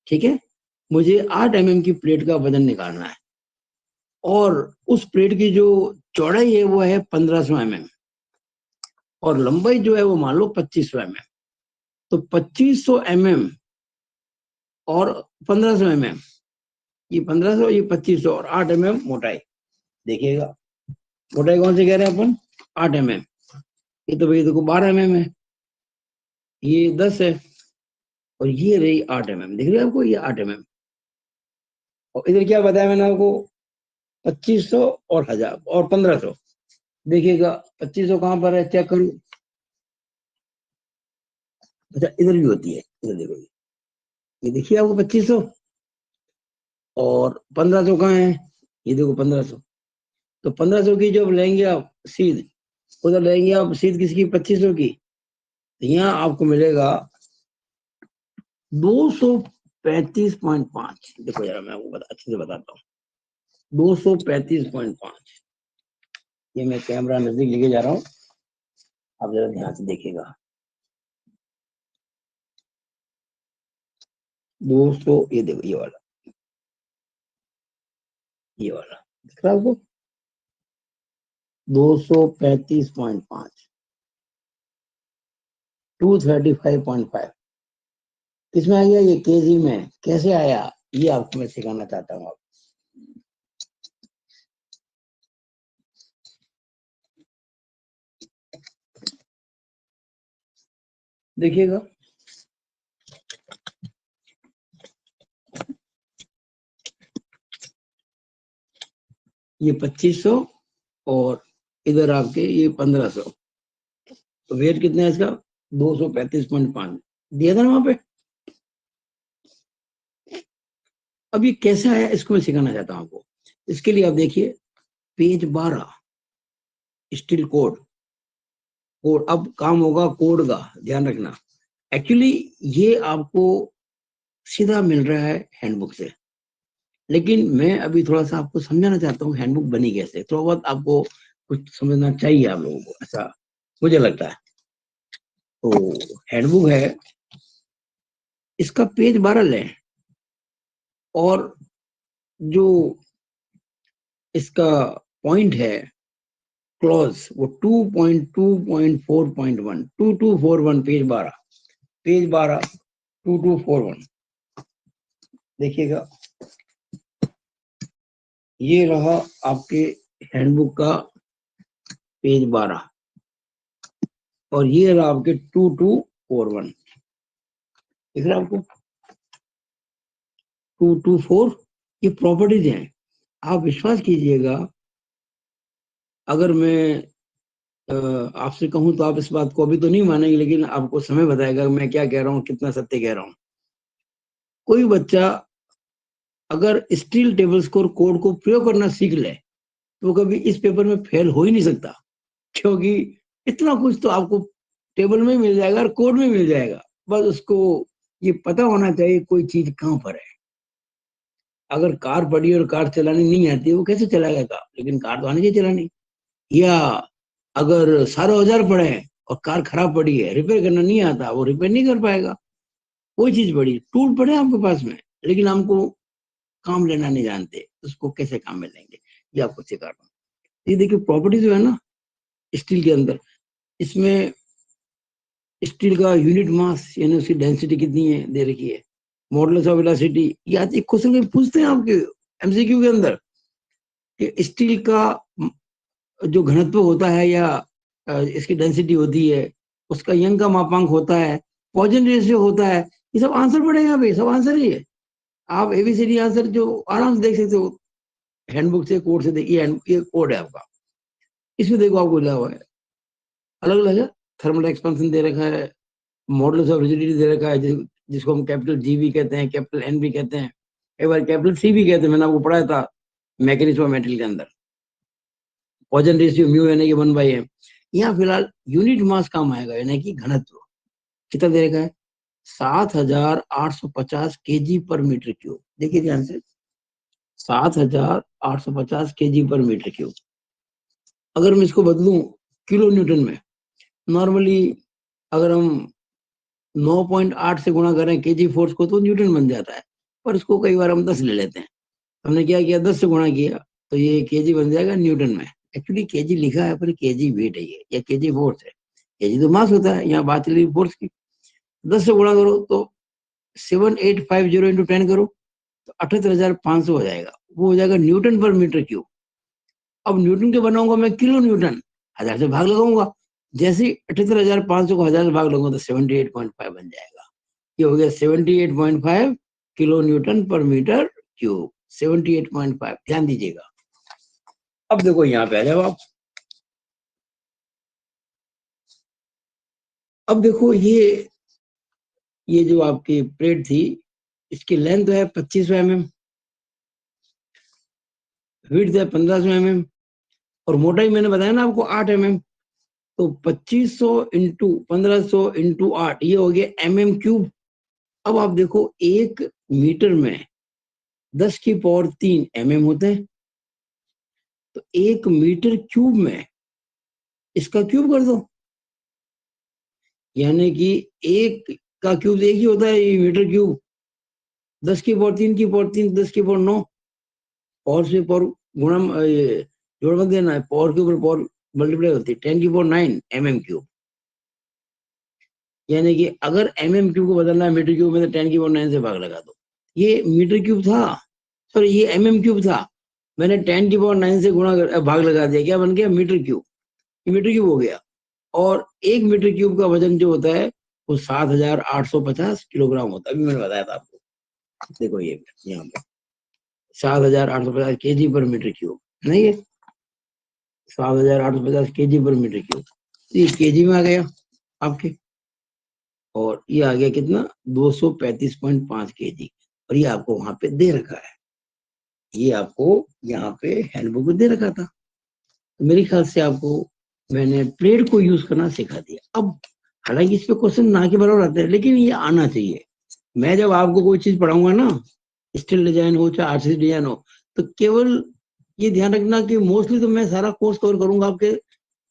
S1: ठीक है। मुझे 8 mm की प्लेट का वजन निकालना है, और उस प्लेट की जो चौड़ाई है वो है 1500 mm, और लंबाई जो है वो मान लो 2500 mm। तो 2500 mm और 1500 mm, ये 1500 ये 2500 और 8 mm मोटाई। देखिएगा मोटाई कौन सी कह रहे हैं अपन, 8 mm। ये तो भाई देखो 12 mm है, ये 10 है, और ये रही 8 mm। दिख रही है आपको, ये 8 mm। और इधर क्या बताया मैंने आपको, 2500 और 1000 और 1500। देखिएगा 2500 कहाँ पर है, चेक करो। अच्छा इधर भी होती है, इधर देखो, ये देखिए आपको 2500, और 1500 कहाँ है, ये देखो 1500। तो 1500 की जब लेंगे आप सीध, उधर लेंगे आप सीध किसकी, 2500 की, तो यहाँ आपको मिलेगा 235.5। देखो यार मैं आपको अच्छे से बताता हूँ, 235.5। ये मैं कैमरा नजदीक लेके जा रहा हूँ, आप जरा ध्यान से देखिएगा। 200, ये देखो ये वाला दिख रहा है आपको, 235.5, 235.5। किसमें आ गया, ये केजी में कैसे आया, ये आपको मैं सिखाना चाहता हूँ। देखिएगा, ये 2500 और इधर आपके ये 1500, तो वेट कितना है इसका, 235.5 दिया था ना वहां पे। अब ये कैसे आया, इसको मैं सिखाना चाहता हूँ आपको। इसके लिए आप देखिए पेज 12 स्टील कोड, कोड अब काम होगा कोड का, ध्यान रखना। एक्चुअली ये आपको सीधा मिल रहा है हैंडबुक से, लेकिन मैं अभी थोड़ा सा आपको समझाना चाहता हूँ हैंडबुक बनी कैसे, थोड़ा बहुत आपको कुछ समझना चाहिए आप लोगों को, ऐसा मुझे लगता है। तो हैंडबुक है, इसका पेज 12 लें, और जो इसका पॉइंट है क्लॉज, वो 2.2.4.1 2241, पेज 12 2241 देखिएगा। ये रहा आपके हैंडबुक का पेज 12, और ये रहा आपके 2241, दिख रहा है आपको 224, ये प्रॉपर्टीज हैं। आप विश्वास कीजिएगा, अगर मैं आपसे कहूं तो आप इस बात को अभी तो नहीं मानेंगे, लेकिन आपको समय बताएगा मैं क्या कह रहा हूँ, कितना सत्य कह रहा हूँ। कोई बच्चा अगर स्टील टेबल स्कोर कोड को प्रयोग करना सीख ले, तो कभी इस पेपर में फेल हो ही नहीं सकता, क्योंकि इतना कुछ तो आपको टेबल में मिल जाएगा और कोड में मिल जाएगा। बस उसको ये पता होना चाहिए कोई चीज कहाँ पर है। अगर कार पड़ी और कार चलानी नहीं आती, वो कैसे चलाएगा कार, लेकिन कार तो आनी चाहिए चलानी। या अगर सारे औजार पड़े हैं और कार खराब पड़ी है, रिपेयर करना नहीं आता, वो रिपेयर नहीं कर पाएगा। कोई चीज पड़ी, टूल पड़े आपके पास में, लेकिन हमको काम लेना नहीं जानते, उसको कैसे काम में लेंगे, ये आपको सिखा रहा हूँ। ये देखिए प्रॉपर्टी जो है ना स्टील के अंदर, इसमें स्टील का यूनिट मास यानी उसकी डेंसिटी कितनी है दे रखी है, मॉडुलस ऑफ वेलोसिटी, ये आज एक क्वेश्चन पूछते हैं आपके एमसीक्यू के अंदर कि स्टील का जो घनत्व होता है या इसकी डेंसिटी होती है, उसका यंग का मापांक होता है, पॉइजन रेशियो होता है, ये सब आंसर पड़ेगा भाई, सब आंसर ही है। आप एबीसीडी आंसर जो आराम से देख सकते हो हैंडबुक से, कोड से देखिए, ये कोड है आपका, इसमें देखो आपको लिखा हुआ है, अलग अलग है। थर्मल एक्सपेंशन दे रखा है, मॉडुलस ऑफ रिजिडिटी दे रखा है, जिसको हम कैपिटल जी भी कहते हैं, कैपिटल एन भी कहते हैं, एक बार कैपिटल सी भी कहते हैं, मैंने आपको पढ़ाया था मैकेनिज्म ऑफ मेटल के अंदर। पॉइजन रेशियो म्यू यानी कि 1/m। यहाँ फिलहाल यूनिट मास काम आएगा, यानी कि घनत्व कितना दे रखा है, 7,850 केजी पर मीटर क्यूब। देखिए ध्यान से, 7,850 केजी पर मीटर क्यूब। अगर मैं इसको बदलूं किलो न्यूटन में, नॉर्मली अगर हम 9.8 से गुणा करें केजी फोर्स को तो न्यूटन बन जाता है, पर इसको कई बार हम 10 ले लेते हैं। हमने क्या किया, 10 से गुणा किया, तो ये केजी बन जाएगा न्यूटन में। एक्चुअली केजी लिखा है पर केजी वेट है ये, या केजी फोर्स है। केजी तो मास होता है, यहाँ बात चली फोर्स की। 10 से गुणा करो तो 7850 इंटू 10 करो तो 78,500 हो जाएगा, वो हो जाएगा न्यूटन पर मीटर क्यूब। अब न्यूटन के बनाऊंगा मैं किलो न्यूटन, 1000 से भाग लगाऊंगा, जैसे ही 78,500 को 1000 से भाग लगाऊंगा तो 78.5 बन जाएगा। ये हो गया 78.5 किलो न्यूटन पर मीटर क्यूब, 78.5, ध्यान दीजिएगा। अब देखो यहाँ पे आ जाओ आप, अब देखो ये जो आपकी प्लेट थी, इसकी लेंथ है 2500 mm, विड्थ है 1500 mm, और मोटाई मैंने बताया ना आपको 8 mm। तो 2500 इंटू 1500 इंटू 8, ये हो गया mm3। अब आप देखो 1 मीटर में 10 की पावर 3 mm होते हैं, तो 1 मीटर क्यूब में इसका क्यूब कर दो, यानी कि एक का क्यूब एक ही होता है, ये मीटर क्यूब। 10 की पावर 3 की पावर 3, 10 की पावर 9, पावर से पावर गुणा जोड़ मत देना है, पावर के ऊपर पावर मल्टीप्लाई होती है, 10 की पावर 9 mm क्यूब। यानी कि अगर mm³ को बदलना है मीटर क्यूब में तो 10 की पावर 9 से भाग लगा दो। ये मीटर क्यूब था, सॉरी ये mm³ था, मैंने 10 की पावर 9 से भाग लगा दिया, क्या बन गया? Metre cube. मीटर क्यूब हो गया। और 1 मीटर क्यूब का वजन जो होता है वो 7,850 किलोग्राम होता है। अभी मैंने बताया था आपको, देखो ये यहाँ पे 7,850 kg पर मीटर क्यूब, नहीं है 7,850 kg पर मीटर क्यूब, ये kg में आ गया आपके। और ये आ गया कितना? 235.5 kg। और ये आपको वहां पे दे रखा है, ये आपको यहाँ पे हैंडबुक में दे रखा था। तो मेरे ख्याल से आपको मैंने प्लेट को यूज करना सिखा दिया। अब हालांकि इस पे क्वेश्चन ना के बराबर आते हैं, लेकिन ये आना चाहिए। मैं जब आपको कोई चीज पढ़ाऊंगा ना, स्टील डिजाइन हो चाहे आरसीसी डिजाइन हो, तो केवल ये ध्यान रखना कि मोस्टली तो मैं सारा कोर्स कवर करूंगा आपके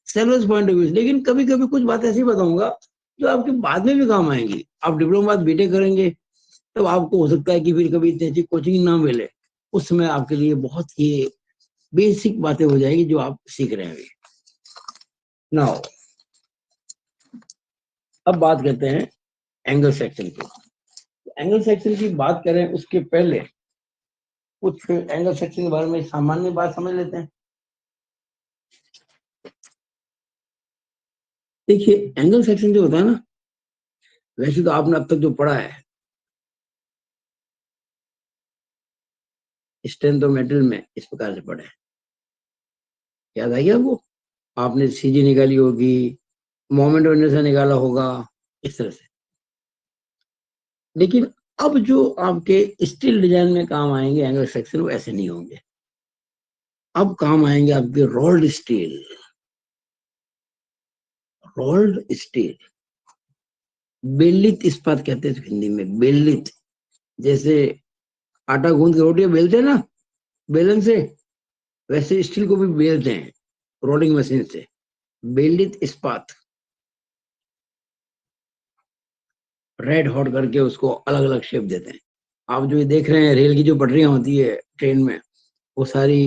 S1: सिलेबस पॉइंट ऑफ व्यू से, लेकिन कभी कभी कुछ बात ऐसी बताऊंगा जो आपके बाद में भी काम आएंगी। आप डिप्लोमा बाद बीटेक करेंगे तब आपको हो सकता है कि फिर कभी इतनी अच्छी कोचिंग ना मिले, उस समय आपके लिए बहुत ही बेसिक बातें हो जाएगी जो आप सीख रहे हैं अभी। नाउ अब बात करते हैं एंगल सेक्शन की। एंगल सेक्शन की बात करें उसके पहले कुछ एंगल सेक्शन के बारे में सामान्य बात समझ लेते हैं। देखिए एंगल सेक्शन जो होता है ना, वैसे तो आपने अब तक जो पढ़ा है स्ट्रेंथ ऑफ मेटल में इस प्रकार से पढ़े, याद आ गया आपको? आपने सीजी निकाली होगी, मोमेंट ऑफ इनर्शिया निकाला होगा, इस तरह से। लेकिन अब जो आपके स्टील डिजाइन में काम आएंगे एंगल सेक्शन, वो ऐसे नहीं होंगे। अब काम आएंगे आपके रोल्ड स्टील। रोल्ड स्टील, बेलित इस्पात कहते हैं हिंदी में, बेलित। जैसे आटा गूंद के रोटियां बेलते हैं ना बेलन से, वैसे स्टील को भी बेलते हैं रोलिंग मशीन से। बेलित इस्पात, रेड हॉट करके उसको अलग अलग शेप देते हैं। आप जो ये देख रहे हैं रेल की जो पटरियां होती है ट्रेन में, वो सारी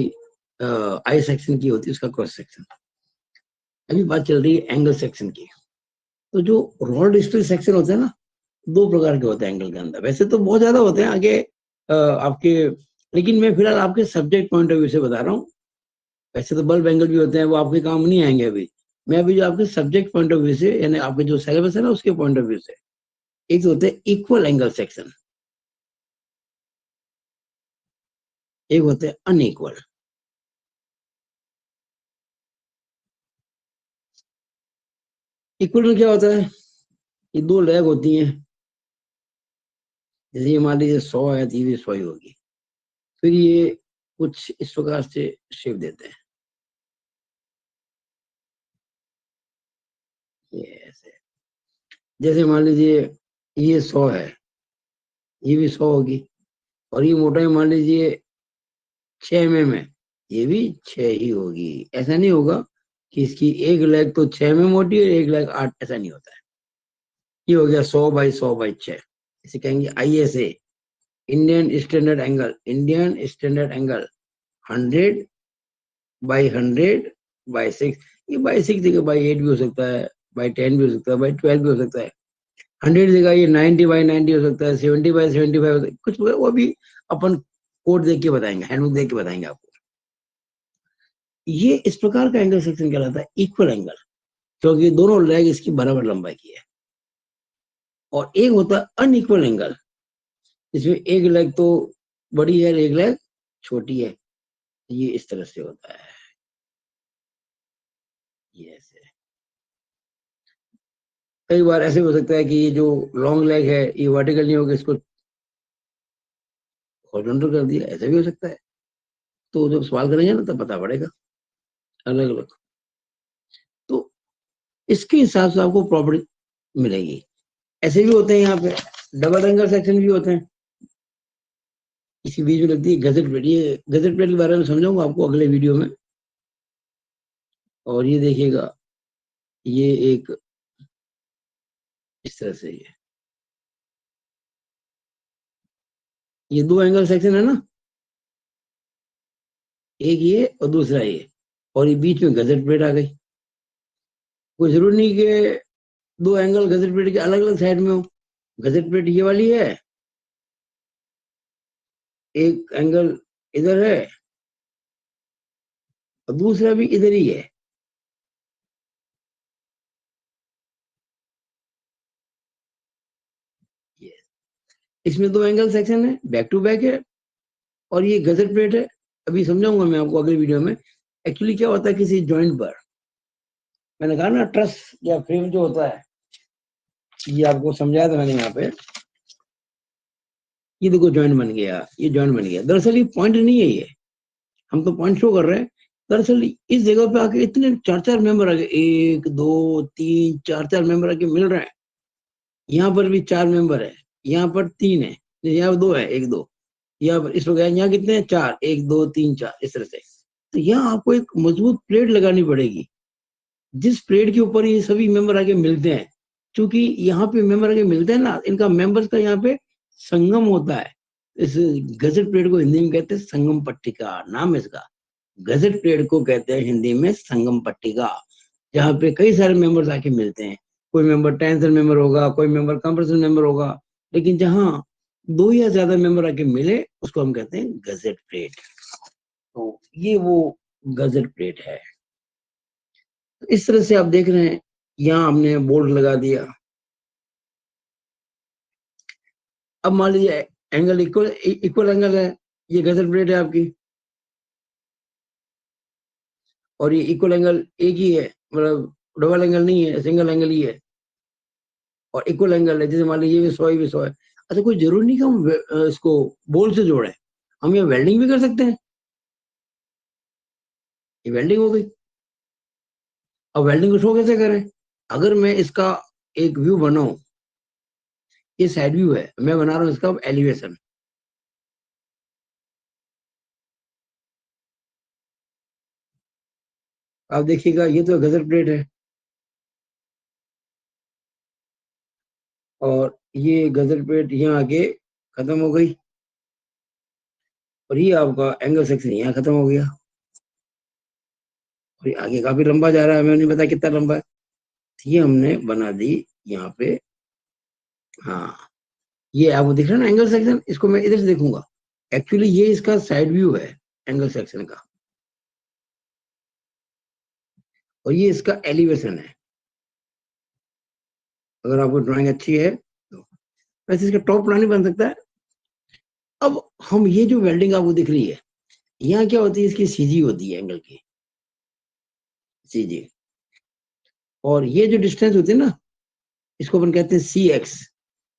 S1: आई सेक्शन की होती है, उसका क्रॉस सेक्शन। अभी बात चल रही है एंगल सेक्शन की। तो जो रोल्ड स्टील सेक्शन होता है ना, दो प्रकार के होते हैं एंगल के अंदर। वैसे तो बहुत ज्यादा होते हैं आगे आपके, लेकिन मैं फिलहाल आपके सब्जेक्ट पॉइंट ऑफ व्यू से बता रहा हूँ। वैसे तो बल्ब एंगल भी होते हैं, वो आपके काम नहीं आएंगे अभी। मैं अभी जो आपके सब्जेक्ट पॉइंट ऑफ व्यू से, यानी आपके जो सिलेबस है ना उसके पॉइंट ऑफ व्यू से, एक होते हैं इक्वल एंगल सेक्शन, एक होते हैं अनइक्वल। इक्वल में क्या होता है? ये दो लेग होती हैं, जैसे ये मान लीजिए 100 है तो ये 100 ही होगी। फिर ये कुछ इस प्रकार से शेप देते हैं, ये ऐसे। जैसे मान लीजिए ये 100 है, ये भी 100 होगी। और ये मोटाई मान लीजिए 6 mm है, ये भी 6 ही होगी। ऐसा नहीं होगा कि इसकी एक लेग तो 6 में मोटी है एक लेग 8, ऐसा नहीं होता है। ये हो गया 100 बाई 100 बाई 6। इसे कहेंगे ISA, Indian standard angle. Indian standard angle 100 by 100 by 6। ये बाई 6 जगह बाई 8 भी हो सकता है, बाई 10 भी हो सकता है, बाई 12 भी हो सकता है। 100 जगह ये 90 बाई 90 हो सकता है, 70 बाई 75 हो सकता है। कुछ वो भी अपन कोड देख के बताएंगे, हैंडबुक देख के बताएंगे आपको। ये इस प्रकार का एंगल सेक्शन कहलाता है इक्वल एंगल, क्योंकि दोनों लेग इसकी बराबर लंबाई की है। और एक होता है अनइक्वल एंगल, इसमें एक लेग तो बड़ी है एक लेग छोटी है। ये इस तरह से होता है, ये ऐसे। कई बार ऐसे हो सकता है कि ये जो लॉन्ग लेग है ये वर्टिकल नहीं होगा, इसको हॉरिजॉन्टल कर दिया, ऐसा भी हो सकता है। तो जब सवाल करेंगे ना तब पता पड़ेगा अलग अलग। तो इसके हिसाब से आपको प्रॉपर्टी मिलेगी। ऐसे भी होते हैं यहाँ पे डबल एंगल सेक्शन भी होते हैं। इसी बीच में लगती है गजट प्लेट। ये गजट प्लेट के बारे में समझाऊंगा आपको अगले वीडियो में। और ये देखिएगा, ये एक इस तरह से ये दो एंगल सेक्शन है ना, एक ये और दूसरा ये, और ये बीच में गजट प्लेट आ गई। कोई जरूर नहीं कि दो एंगल गजट प्लेट के अलग अलग साइड में हो, गजट प्लेट ये वाली है, एक एंगल इधर है और दूसरा भी इधर ही है, इसमें दो एंगल सेक्शन है, बैक टू बैक है, और ये गजट प्लेट है। अभी समझाऊंगा मैं आपको अगली वीडियो में। एक्चुअली क्या होता है किसी जॉइंट पर, मैंने कहा ना ट्रस या फ्रेम जो होता है, ये आपको समझाया था मैंने यहाँ पे। ये देखो जॉइंट बन गया, ये जॉइंट बन गया। दरअसल ये पॉइंट नहीं है, ये हम तो पॉइंट शो कर रहे हैं। दरअसल इस जगह पे आके इतने चार चार मेंबर आ गए, एक दो तीन चार चार मेंबर आके मिल रहे हैं। यहाँ पर भी चार मेंबर है, यहाँ पर तीन है, यहाँ दो है, एक दो, यहाँ पर इस प्रकार यहाँ कितने हैं, चार, एक दो तीन चार, इस तरह से। तो यहाँ आपको एक मजबूत प्लेट लगानी पड़ेगी, जिस प्लेट के ऊपर ये सभी मेंबर आके मिलते हैं। क्योंकि यहाँ पे मेंबर आके मिलते हैं ना, इनका मेंबर्स का यहाँ पे संगम होता है। इस गजट प्लेट को हिंदी में कहते हैं संगम पट्टिका, नाम है इसका। गजट प्लेट को कहते हैं हिंदी में संगम पट्टिका, जहाँ पे कई सारे मेंबर्स आके मिलते हैं। कोई मेंबर टेंशन मेंबर होगा, कोई मेंबर कंप्रेशन मेंबर होगा, लेकिन जहाँ दो या ज्यादा मेंबर आके मिले उसको हम कहते हैं गजट प्लेट। तो ये वो गजट प्लेट है। तो इस तरह से आप देख रहे हैं, यहाँ हमने बोर्ड लगा दिया। अब मान लीजिए एंगल इक्वल इक्वल एंगल है, ये गजट प्लेट है आपकी, और ये इक्वल एंगल एक ही है, मतलब डबल एंगल नहीं है, सिंगल एंगल ही है, और इक्वल एंगल है। जैसे मान लीजिए ये भी 100 ये भी 100 है। अच्छा, कोई जरूरी नहीं कि हम इसको बोल से जोड़े, हम ये वेल्डिंग भी कर सकते हैं। ये वेल्डिंग हो गई। अब वेल्डिंग को शो कैसे करें? अगर मैं इसका एक व्यू बनाऊं, ये साइड व्यू है, मैं बना रहा हूं इसका एलिवेशन। आप देखिएगा ये तो गजर प्लेट है, और ये गजर प्लेट यहाँ आके खत्म हो गई, और ये आपका एंगल सेक्शन यहाँ खत्म हो गया, और ये आगे काफी लंबा जा रहा है, हमें नहीं पता कितना लंबा है। तो ये हमने बना दी यहाँ पे। हाँ, ये आपको दिख रहा है ना एंगल सेक्शन, इसको मैं इधर से देखूंगा। एक्चुअली ये इसका साइड व्यू है एंगल सेक्शन का, और ये इसका एलिवेशन है। अगर आपको ड्राइंग अच्छी है तो वैसे इसका टॉप प्लान ही बन सकता है। अब हम ये जो वेल्डिंग आपको दिख रही है, यहाँ क्या होती है, इसकी सीजी होती है एंगल की, सीजी। और ये जो डिस्टेंस होती है ना, इसको अपन कहते हैं सी एक्स।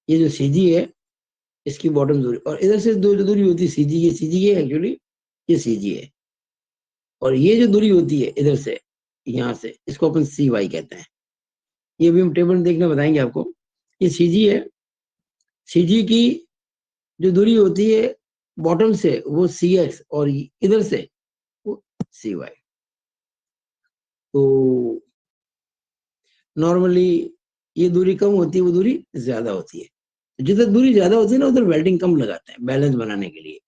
S1: ये जो सीजी है, इसकी बॉटम दूरी, और इधर से जो दूरी होती है सीजी, ये सीजी है एक्चुअली, ये सीजी है। और ये जो दूरी होती है इधर से यहाँ से, इसको अपन सी वाई कहते हैं। ये भी हम टेबल में देखने बताएंगे आपको। ये सीजी है, सीजी की जो दूरी होती है बॉटम से वो सी एक्स, और इधर से वो सी वाई। तो नॉर्मली ये दूरी कम होती है, वो दूरी ज्यादा होती है। जिधर दूरी ज्यादा होती है ना, उधर वेल्डिंग कम लगाते हैं बैलेंस बनाने के लिए,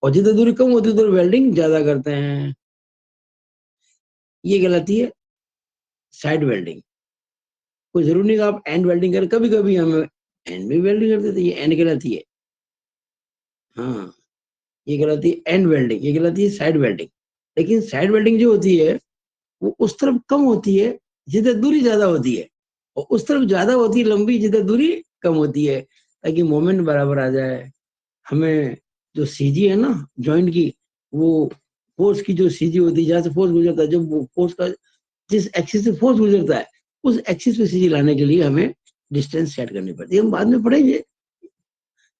S1: और जिधर दूरी कम होती है उधर वेल्डिंग ज्यादा करते हैं। ये कहलाती है साइड वेल्डिंग। कोई जरूरी नहीं कि आप एंड वेल्डिंग करें, कभी कभी हम एंड में वेल्डिंग कर देते हैं, ये एंड कहलाती है। हाँ, ये कहलाती है एंड वेल्डिंग, ये कहलाती है साइड वेल्डिंग। लेकिन साइड वेल्डिंग जो होती है वो उस तरफ कम होती है जिधर दूरी ज्यादा होती है, और उस तरफ ज्यादा होती है लंबी जिधर दूरी कम होती है, ताकि मोमेंट बराबर आ जाए। हमें जो सीजी है ना जॉइंट की, वो फोर्स की जो सीजी होती है, जहां से फोर्स गुजरता है, जब वो फोर्स का जिस एक्सिस से फोर्स गुजरता है उस एक्सिस पे सीजी लाने के लिए हमें डिस्टेंस सेट करनी पड़ती है। हम बाद में पढ़ेंगे,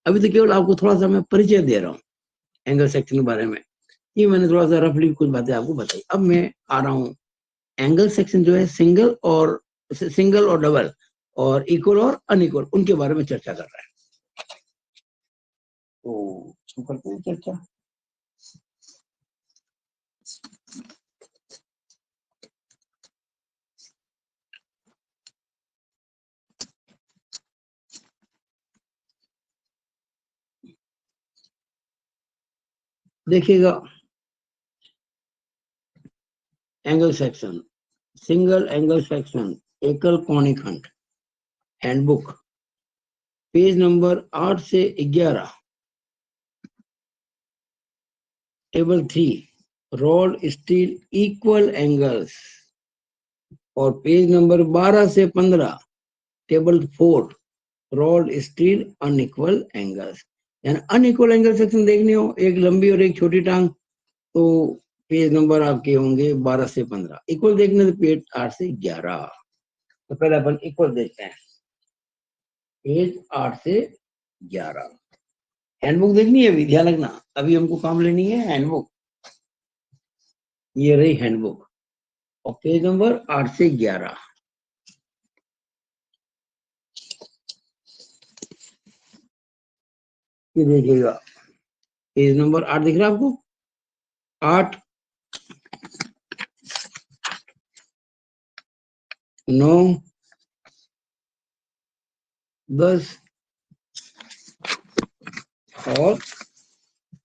S1: अभी तो केवल आपको थोड़ा सा मैं परिचय दे रहा हूँ एंगल सेक्शन के बारे में। ये मैंने थोड़ा सा रफली कुछ बातें आपको बताई। अब मैं आ रहा हूँ एंगल सेक्शन जो है सिंगल और डबल, और इक्वल और अनइक्वल, उनके बारे में चर्चा कर रहा है। तो शुरू करते हैं चर्चा। देखिएगा, angle section, single angle section, एकल कोणिक खंड, हैंडबुक, पेज नंबर 8 से 11, table 3, rod steel equal angles, और पेज नंबर 12 से 15, table 4, rod steel unequal angles. यानी अनइक्वल एंगल सेक्शन देखने हो, एक लंबी और एक छोटी टांग, तो पेज नंबर आपके होंगे 12 से 15। इक्वल देखने तो पेज 8 से 11। तो पहले अपन इक्वल देखते हैं, पेज 8 से 11। हैंडबुक देखनी है, अभी ध्यान रखना, अभी हमको काम लेनी है हैंडबुक। ये रही हैंडबुक और पेज नंबर 8 से 11। ये देखिएगा, पेज नंबर 8 दिख रहा है आपको? 8, 9, 10 और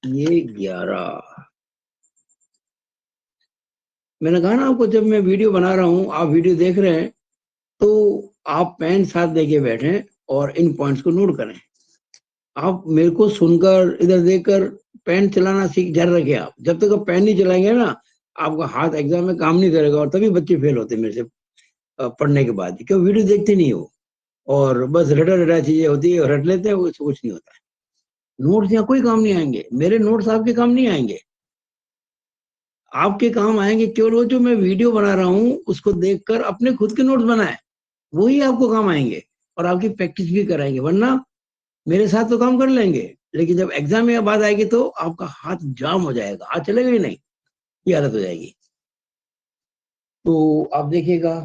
S1: ये 11। मैंने कहा ना आपको, जब मैं वीडियो बना रहा हूं, आप वीडियो देख रहे हैं, तो आप पेन साथ लेके बैठें और इन पॉइंट्स को नोट करें। आप मेरे को सुनकर इधर देखकर पेन चलाना सीख जर रखे आप। जब तक आप पेन नहीं चलाएंगे ना, आपका हाथ एग्जाम में काम नहीं करेगा, और तभी बच्चे फेल होते मेरे से पढ़ने के बाद, क्यों? वीडियो देखते नहीं हो और बस रटा रटा चीजें होती है, रट लेते हैं, उससे कुछ नहीं होता है। नोट्स यहाँ कोई काम नहीं आएंगे, मेरे नोट्स आपके काम नहीं आएंगे। आपके काम आएंगे केवल वो जो मैं वीडियो बना रहा हूँ उसको देखकर अपने खुद के नोट्स बनाए, वही आपको काम आएंगे और आपकी प्रैक्टिस भी कराएंगे। वरना मेरे साथ तो काम कर लेंगे, लेकिन जब एग्जाम में बात आएगी तो आपका हाथ जाम हो जाएगा, हाथ चलेगा ही नहीं, ये हालत हो जाएगी। तो आप देखिएगा,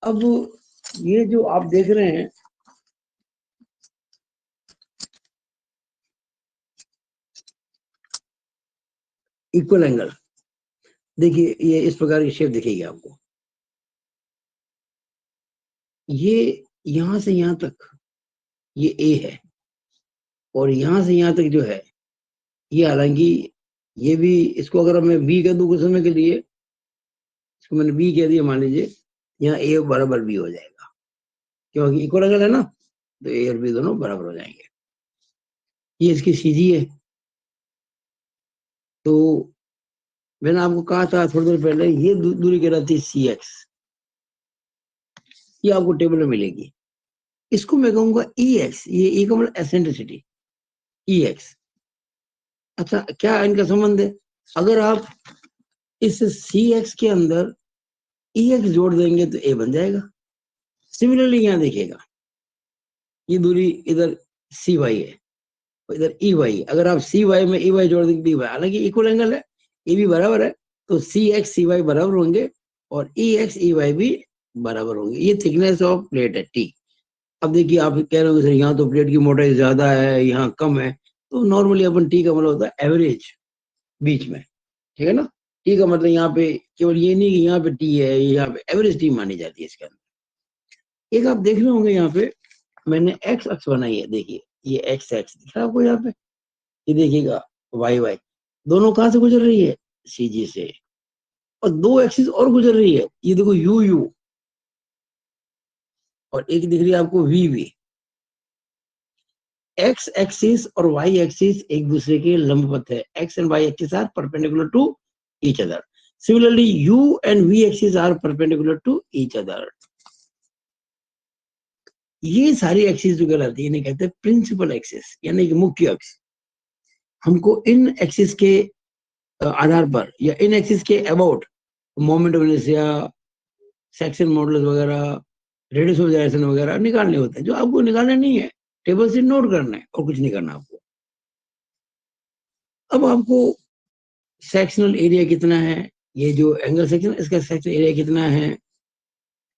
S1: अब ये जो आप देख रहे हैं, इक्वल एंगल, देखिए ये इस प्रकार की शेप दिखेगी आपको। ये यहां से यहां तक ये ए है, और यहां से यहां तक जो है ये, हालांकि ये भी, इसको अगर मैं बी कर दूं कुछ समय के लिए, इसको मैंने बी कह दिया, मान लीजिए यहाँ ए बराबर बी हो जाएगा, क्योंकि इक्वल एंगल है ना, तो ए और बी दोनों बराबर हो जाएंगे। ये इसकी सीधी है। तो मैंने आपको कहा था थोड़ी देर पहले, ये दूरी कह रहा थी सी एक्स, ये आपको टेबल में मिलेगी। इसको मैं कहूंगा ई एक्स, ये ई का मतलब एसेंट्रिसिटी, ई एक्स। अच्छा, क्या इनका संबंध है? अगर आप इस सी एक्स के अंदर ई एक्स जोड़ देंगे तो ए बन जाएगा। सिमिलरली यहाँ देखिएगा, ये दूरी इधर सी वाई है, इधर ई वाई, अगर आप सी वाई में ई वाई जोड़ देंगे बी वाई, हालांकि इक्वल एंगल है, ये भी बराबर है, तो सी एक्स सी वाई बराबर होंगे और ई एक्स ई वाई भी बराबर होंगे। ये थिकनेस ऑफ प्लेट है टी। अब देखिए, आप कह रहे हो सर यहाँ तो प्लेट की मोटाई ज्यादा है, यहाँ कम है, तो नॉर्मली अपन टी का मतलब होता है एवरेज, बीच में, ठीक है ना? टी का मतलब यहाँ पे केवल ये नहीं कि यहाँ पे टी है, यहाँ पे एवरेज टी मानी जाती है इसके अंदर। एक आप देख रहे होंगे यहाँ पे मैंने एक्स अक्ष बनाई है, देखिए ये एक्स एक्स दिख रहा है आपको यहाँ पे, ये देखिएगा वाई वाई, दोनों कहां से गुजर रही है? सी जी से। और दो एक्सिस और गुजर रही है, ये देखो यू यू, और एक दिख रही है आपको वी वी। एक्स एक्सिस और वाई एक्सिस एक दूसरे के लंबवत है, X and Y axis are perpendicular to each other. Similarly U and V axis are perpendicular to each other. ये सारी एक्सिस जो कहलाती है इन्हें कहते हैं प्रिंसिपल एक्सिस, यानी कि मुख्य अक्ष। हमको इन एक्सिस के आधार पर या इन एक्सिस के about moment of inertia, section modulus वगैरह, रेडियस ऑफ जाइरेशन वगैरह निकालने होते हैं, जो आपको निकालने नहीं है, टेबल से नोट करना है और कुछ नहीं करना आपको। अब आपको सेक्शनल एरिया कितना है, ये जो एंगल सेक्शन, इसका सेक्शनल एरिया कितना है,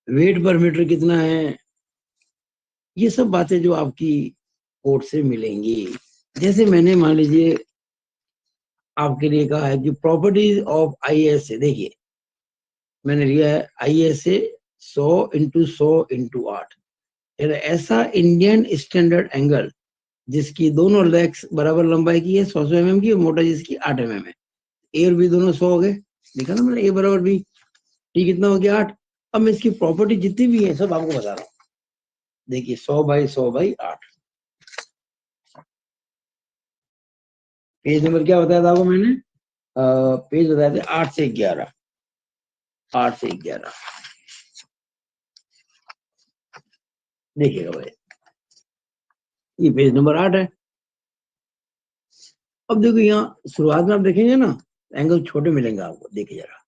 S1: वेट पर मीटर कितना है, ये सब बातें जो आपकी कोड से मिलेंगी। जैसे मैंने मान लीजिए आपके लिए कहा है कि प्रॉपर्टीज ऑफ आईएसए, देखिए मैंने लिया है आईएसए 100 × 100 × 8, ऐसा इंडियन स्टैंडर्ड एंगल जिसकी दोनों लेग्स बराबर लंबाई की है, 100 mm की, और मोटा जिसकी 8 mm है, ए और बी दोनों 100 हो गए, देखा ना मैंने, ए बराबर बी। टी कितना हो गया 8। अब मैं इसकी प्रॉपर्टी जितनी भी है सब आपको बता रहा हूँ। देखिए 100/100/8 पेज नंबर क्या बताया था आपको मैंने, पेज बताया था 8 से 11, 8 से 11 देखिएगा भाई, ये पेज नंबर 8 है। अब देखो यहाँ शुरुआत में आप देखेंगे ना एंगल छोटे मिलेंगे आपको, देखिए जरा,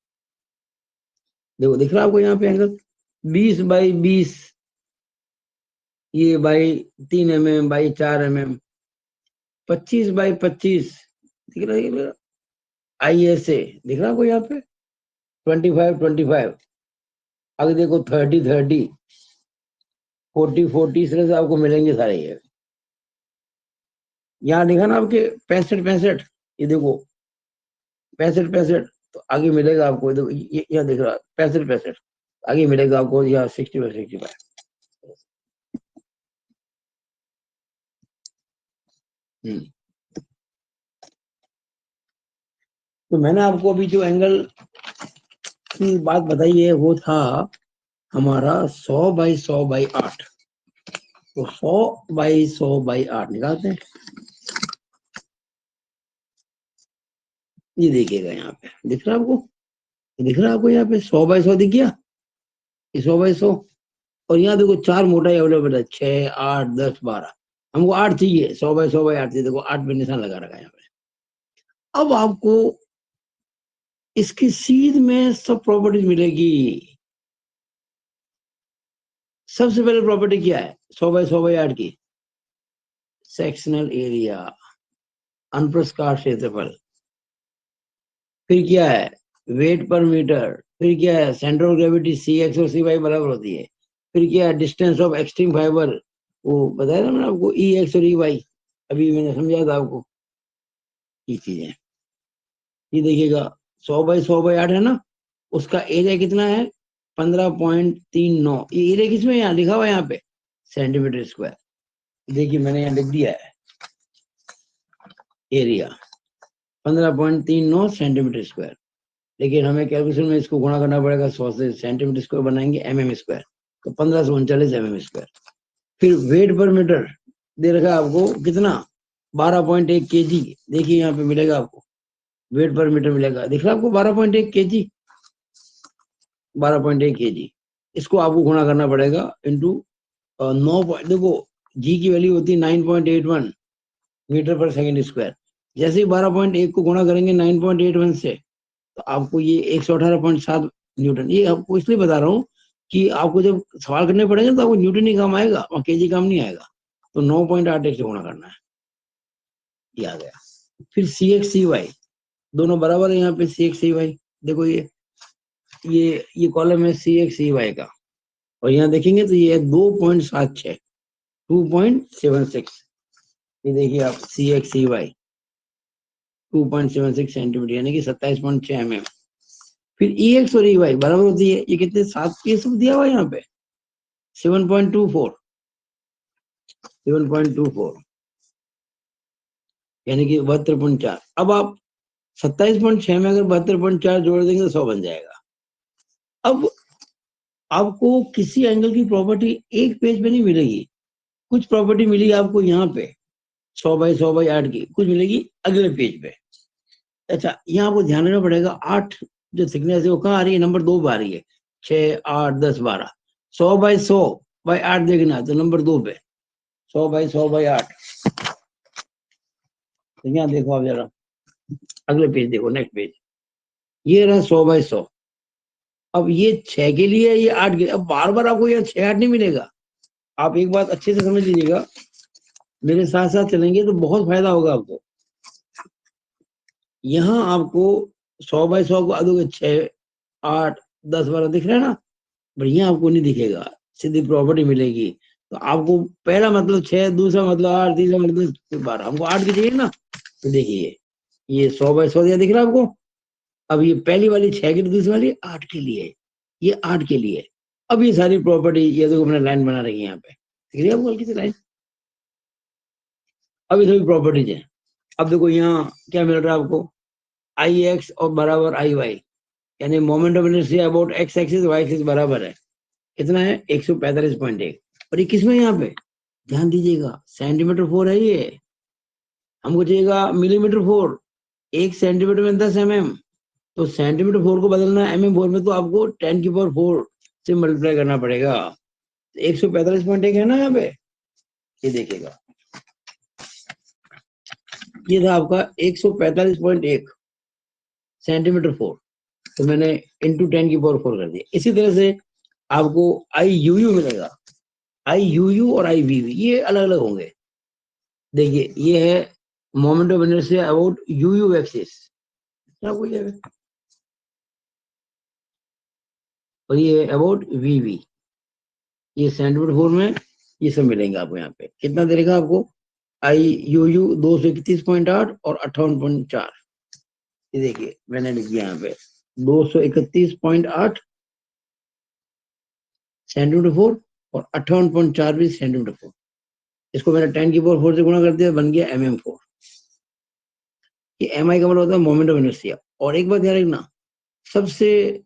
S1: देखो दिख रहा है आपको यहाँ पे एंगल 20/20, ये बाई 3 mm बाई 4 mm, 25/25 दिख रहा है, ISA दिख रहा है आपको यहाँ पे 25/25। आगे देखो 30/30, 40/40, इस तरह से आपको मिलेंगे सारे। ये यहाँ लिखा ना आपके 65/65, ये देखो 65/65, तो आगे मिलेगा आपको, देखो ये यहाँ दिख रहा है 65/65, आगे मिलेगा आपको यहाँ 60/65। तो मैंने आपको अभी जो एंगल की बात बताई है वो था हमारा 100/100/8। तो 100/100/8 निकालते हैं। ये देखिएगा यहाँ पे दिख रहा है आपको, दिख रहा है आपको यहाँ पे 100/100 दिख गया, ये 100/100। और यहाँ देखो 4 मोटाई अवेलेबल है, 6, 8, 10, 12। हमको 8 चाहिए, 100/100/8 चाहिए, देखो 8 पे निशान लगा रखा है यहाँ पे। अब आपको इसकी सीध में सब प्रॉपर्टीज मिलेगी। सबसे पहले प्रॉपर्टी क्या है 100/100/8 की, सेक्शनल एरिया, अनुप्रस्थ क्षेत्रफल। फिर क्या है वेट पर मीटर। फिर क्या है सेंटर ऑफ ग्रेविटी CX और CY बराबर होती है। फिर क्या है डिस्टेंस ऑफ एक्सट्रीम फाइबर, वो बताया था मैंने आपको EX और EY, अभी मैंने समझाया था आपको ये चीजें। ये देखिएगा 100/100/8 है ना, उसका एरिया कितना है 15.39। ये एरिया किसमें यहाँ लिखा हुआ है यहाँ पे सेंटीमीटर स्क्वायर। देखिए मैंने यहाँ लिख दिया है एरिया 15.39 सेंटीमीटर स्क्वायर, लेकिन हमें कैलकुलेशन में इसको गुणा करना पड़ेगा 100 से, सेंटीमीटर स्क्वायर बनाएंगे mm स्क्वायर, तो 1539 mm स्क्वायर। फिर वेट पर मीटर दे रखा है आपको कितना 12.1 kg। देखिए यहाँ पे मिलेगा आपको वेट पर मीटर मिलेगा, दिख रहा है आपको 12.1 kg, 12.1 kg। इसको आपको गुणा करना पड़ेगा इंटू 9, देखो जी की वैल्यू होती है 9.81 मीटर पर सेकेंड स्क्वायर। जैसे ही 12.1 को गुणा करेंगे 9.81 से, तो आपको ये 118.7 न्यूटन। ये आपको इसलिए बता रहा हूँ कि आपको जब सवाल करने पड़ेंगे तो आपको न्यूटन ही काम आएगा और केजी काम नहीं आएगा। तो 9.81 से गुणा करना है, ये आ गया। फिर CX CY दोनों बराबर है यहाँ पे, CX CY देखो ये कॉलम है CX CY का, और यहाँ देखेंगे तो ये 2.76, 2.76। ये देखिए आप CX CY 2.76 सेंटीमीटर यानी कि 27.6 mm। फिर EX और EY बराबर होती है, ये कितने 7 ये सब दिया हुआ है यहाँ पे 7.24, 7.24 यानी कि 72.4। अब आप 27.6 में अगर 72.4 जोड़ देंगे तो 100 बन जाएगा। अब आपको किसी एंगल की प्रॉपर्टी एक पेज पे नहीं मिलेगी, कुछ प्रॉपर्टी मिली आपको यहाँ पे 100/100/8 की, कुछ मिलेगी अगले पेज पे। अच्छा यहाँ आपको ध्यान रखना पड़ेगा 8 जो थिकनेस है वो कहाँ आ रही है, नंबर 2 पे आ रही है, 6, 8, 10, 12। 100/100/8 देखना है तो नंबर 2 पे 100/100/8। तो यहाँ देखो आप जरा अगले पेज देखो, नेक्स्ट पेज, ये रहा 100/100। अब ये 6 के लिए, ये 8 के लिए। अब बार बार आपको यहाँ 6, 8 नहीं मिलेगा। आप एक बात अच्छे से समझ लीजिएगा, मेरे साथ साथ चलेंगे तो बहुत फायदा होगा आपको। यहाँ आपको 100/100 को आदोगे 6, 8, 10, 12 दिख रहा है ना, बढ़िया आपको नहीं दिखेगा, सीधी प्रॉपर्टी मिलेगी। तो आपको पहला मतलब 6, दूसरा मतलब 8, तीसरा मतलब 12, हमको 8 की चाहिए ना। तो देखिए ये 100/100 दिया दिख रहा है आपको। अब ये पहली वाली 6 के लिए, दूसरी वाली 8 के लिए, ये 8 के लिए। अब ये सारी प्रॉपर्टी, ये देखो मैंने लाइन बना रखी है यहाँ पे, दिख रही है आपको हल्की सी लाइन। अब ये सभी प्रॉपर्टीज है। अब देखो यहाँ क्या मिल रहा है आपको IX और बराबर IY, यानी moment of inertia about X axis Y axis बराबर है, कितना है 145.1। और ये किसमें यहाँ पे ध्यान दीजिएगा, सेंटीमीटर फोर है ये, हमको चाहिएगा मिलीमीटर फोर, 1 सेंटीमीटर में 10 mm, तो सेंटीमीटर फोर को बदलना mm फोर में तो आपको 10⁴ से मल्टीप्लाई करना पड़ेगा। 145.1 है ना यहाँ पे, ये देखिएगा ये था आपका 145.1 सेंटीमीटर फोर, तो मैंने इंटू 10⁴ कर दिया। इसी तरह से आपको IUU मिलेगा, IUU और IVV ये अलग अलग होंगे। देखिए ये है moment of inertia about UU axis, और ये है अबाउट VV, ये सेंटीमीटर फोर में ये सब मिलेंगे आपको। यहाँ पे कितना देगा आपको, IUU 231.8 और 58.4, ये देखिए मैंने लिख दिया यहाँ पे 231.8 सेंटीमीटर फोर और 58.4 भी सेंटीमीटर फोर, इसको मैंने 10⁴ से गुणा कर दिया, बन गया MM4। ये MI का मतलब होता है मोमेंट ऑफ इनर्शिया। और एक बात याद रखना, सबसे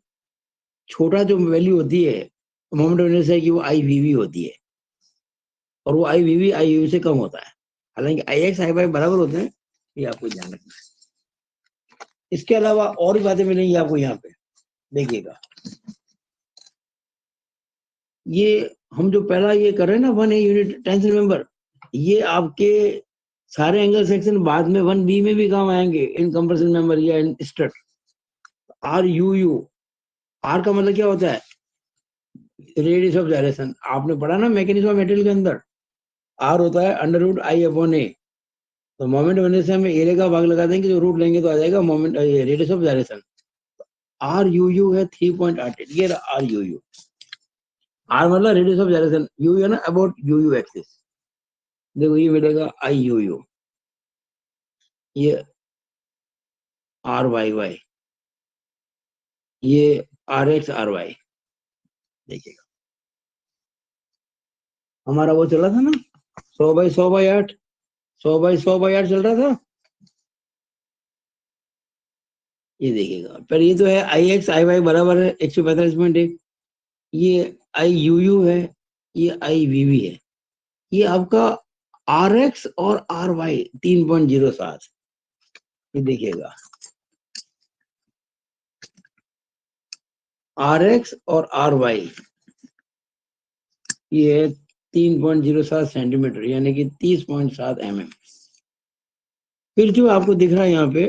S1: छोटा जो वैल्यू होती है मोमेंट ऑफ इनर्शिया की वो IVV होती है, और वो IVV IUV से कम होता है। हालांकि IX IY बराबर होते हैं, ये आपको ध्यान रखना है। इसके अलावा और भी बातें मिलेंगी आपको यहाँ पे, देखिएगा ये हम जो पहला ये कर रहे हैं ना 1A यूनिट टेंशन मेंबर, ये आपके सारे एंगल सेक्शन बाद में 1B में भी काम आएंगे, इन कंप्रेशन मेंबर या इन स्ट्रट। RUU, आर का मतलब क्या होता है, रेडियस ऑफ जायरेशन, आपने पढ़ा ना मैकेनिज्म ऑफ मेटेरियल के अंदर, आर होता है √I/A, तो मोमेंट ऑफ इनर्शिया में एरिया का भाग लगा देंगे, जो रूट लेंगे तो आ जाएगा moment radius of gyration. RUU है 3.88, ये RUU, आर मतलब रेडियस ऑफ जायरेशन, यू है ना अबाउट UU एक्सिस, देखो ये मिलेगा IUU, ये RYY, ये RXRY। देखिएगा हमारा वो चल रहा था ना 100/100/8, 100/100/8 चल रहा था, ये देखिएगा। पर ये तो है IX IY बराबर है 145.1, ये IUU है, ये IVV है, ये आपका RX और RY 3.07, ये देखिएगा RX और RY ये है 3.07 सेंटीमीटर, यानी कि 30.7 mm। फिर जो आपको दिख रहा है यहाँ पे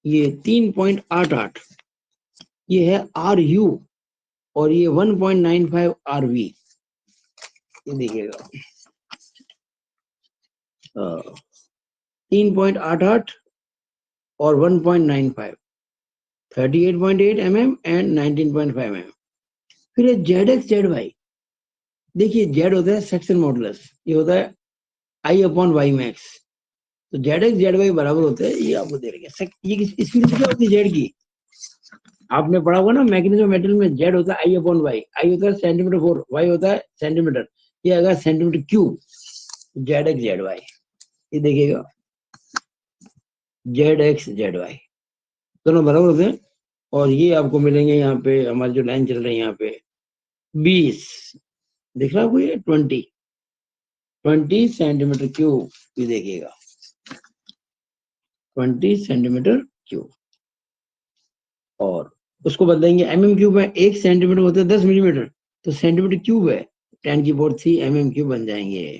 S1: ये 3.88, ये है RU, और ये 1.95 RV, ये देखिएगा 3.88 और 1.95, 38.8 mm एंड 19.5 mm। फिर ZX ZY, देखिए Z होता है सेक्शन मॉडुलस, ये होता है I/Y मैक्स, तो ZX ZY बराबर होते हैं, ये आपको दे रहे, ये इसकी क्या होती है जेड की, आपने पढ़ा होगा ना मैकेनिज्म मेटेरियल में, Z होता है I/Y, I होता है सेंटीमीटर फोर, Y होता है सेंटीमीटर, ये अगर सेंटीमीटर क्यूब, ZX ZY, ये देखिएगा ZX ZY दोनों बराबर होते हैं। और ये आपको मिलेंगे यहाँ पे, हमारी जो लाइन चल रही है यहाँ पे 20, दिख रहा है आपको, ये 20 सेंटीमीटर क्यूब, ये देखिएगा 20 सेंटीमीटर क्यूब, और उसको बदलेंगे MM क्यूब में, 1 सेंटीमीटर होता है 10 मिलीमीटर, तो सेंटीमीटर क्यूब है 10⁻³ MM क्यूब बन जाएंगे।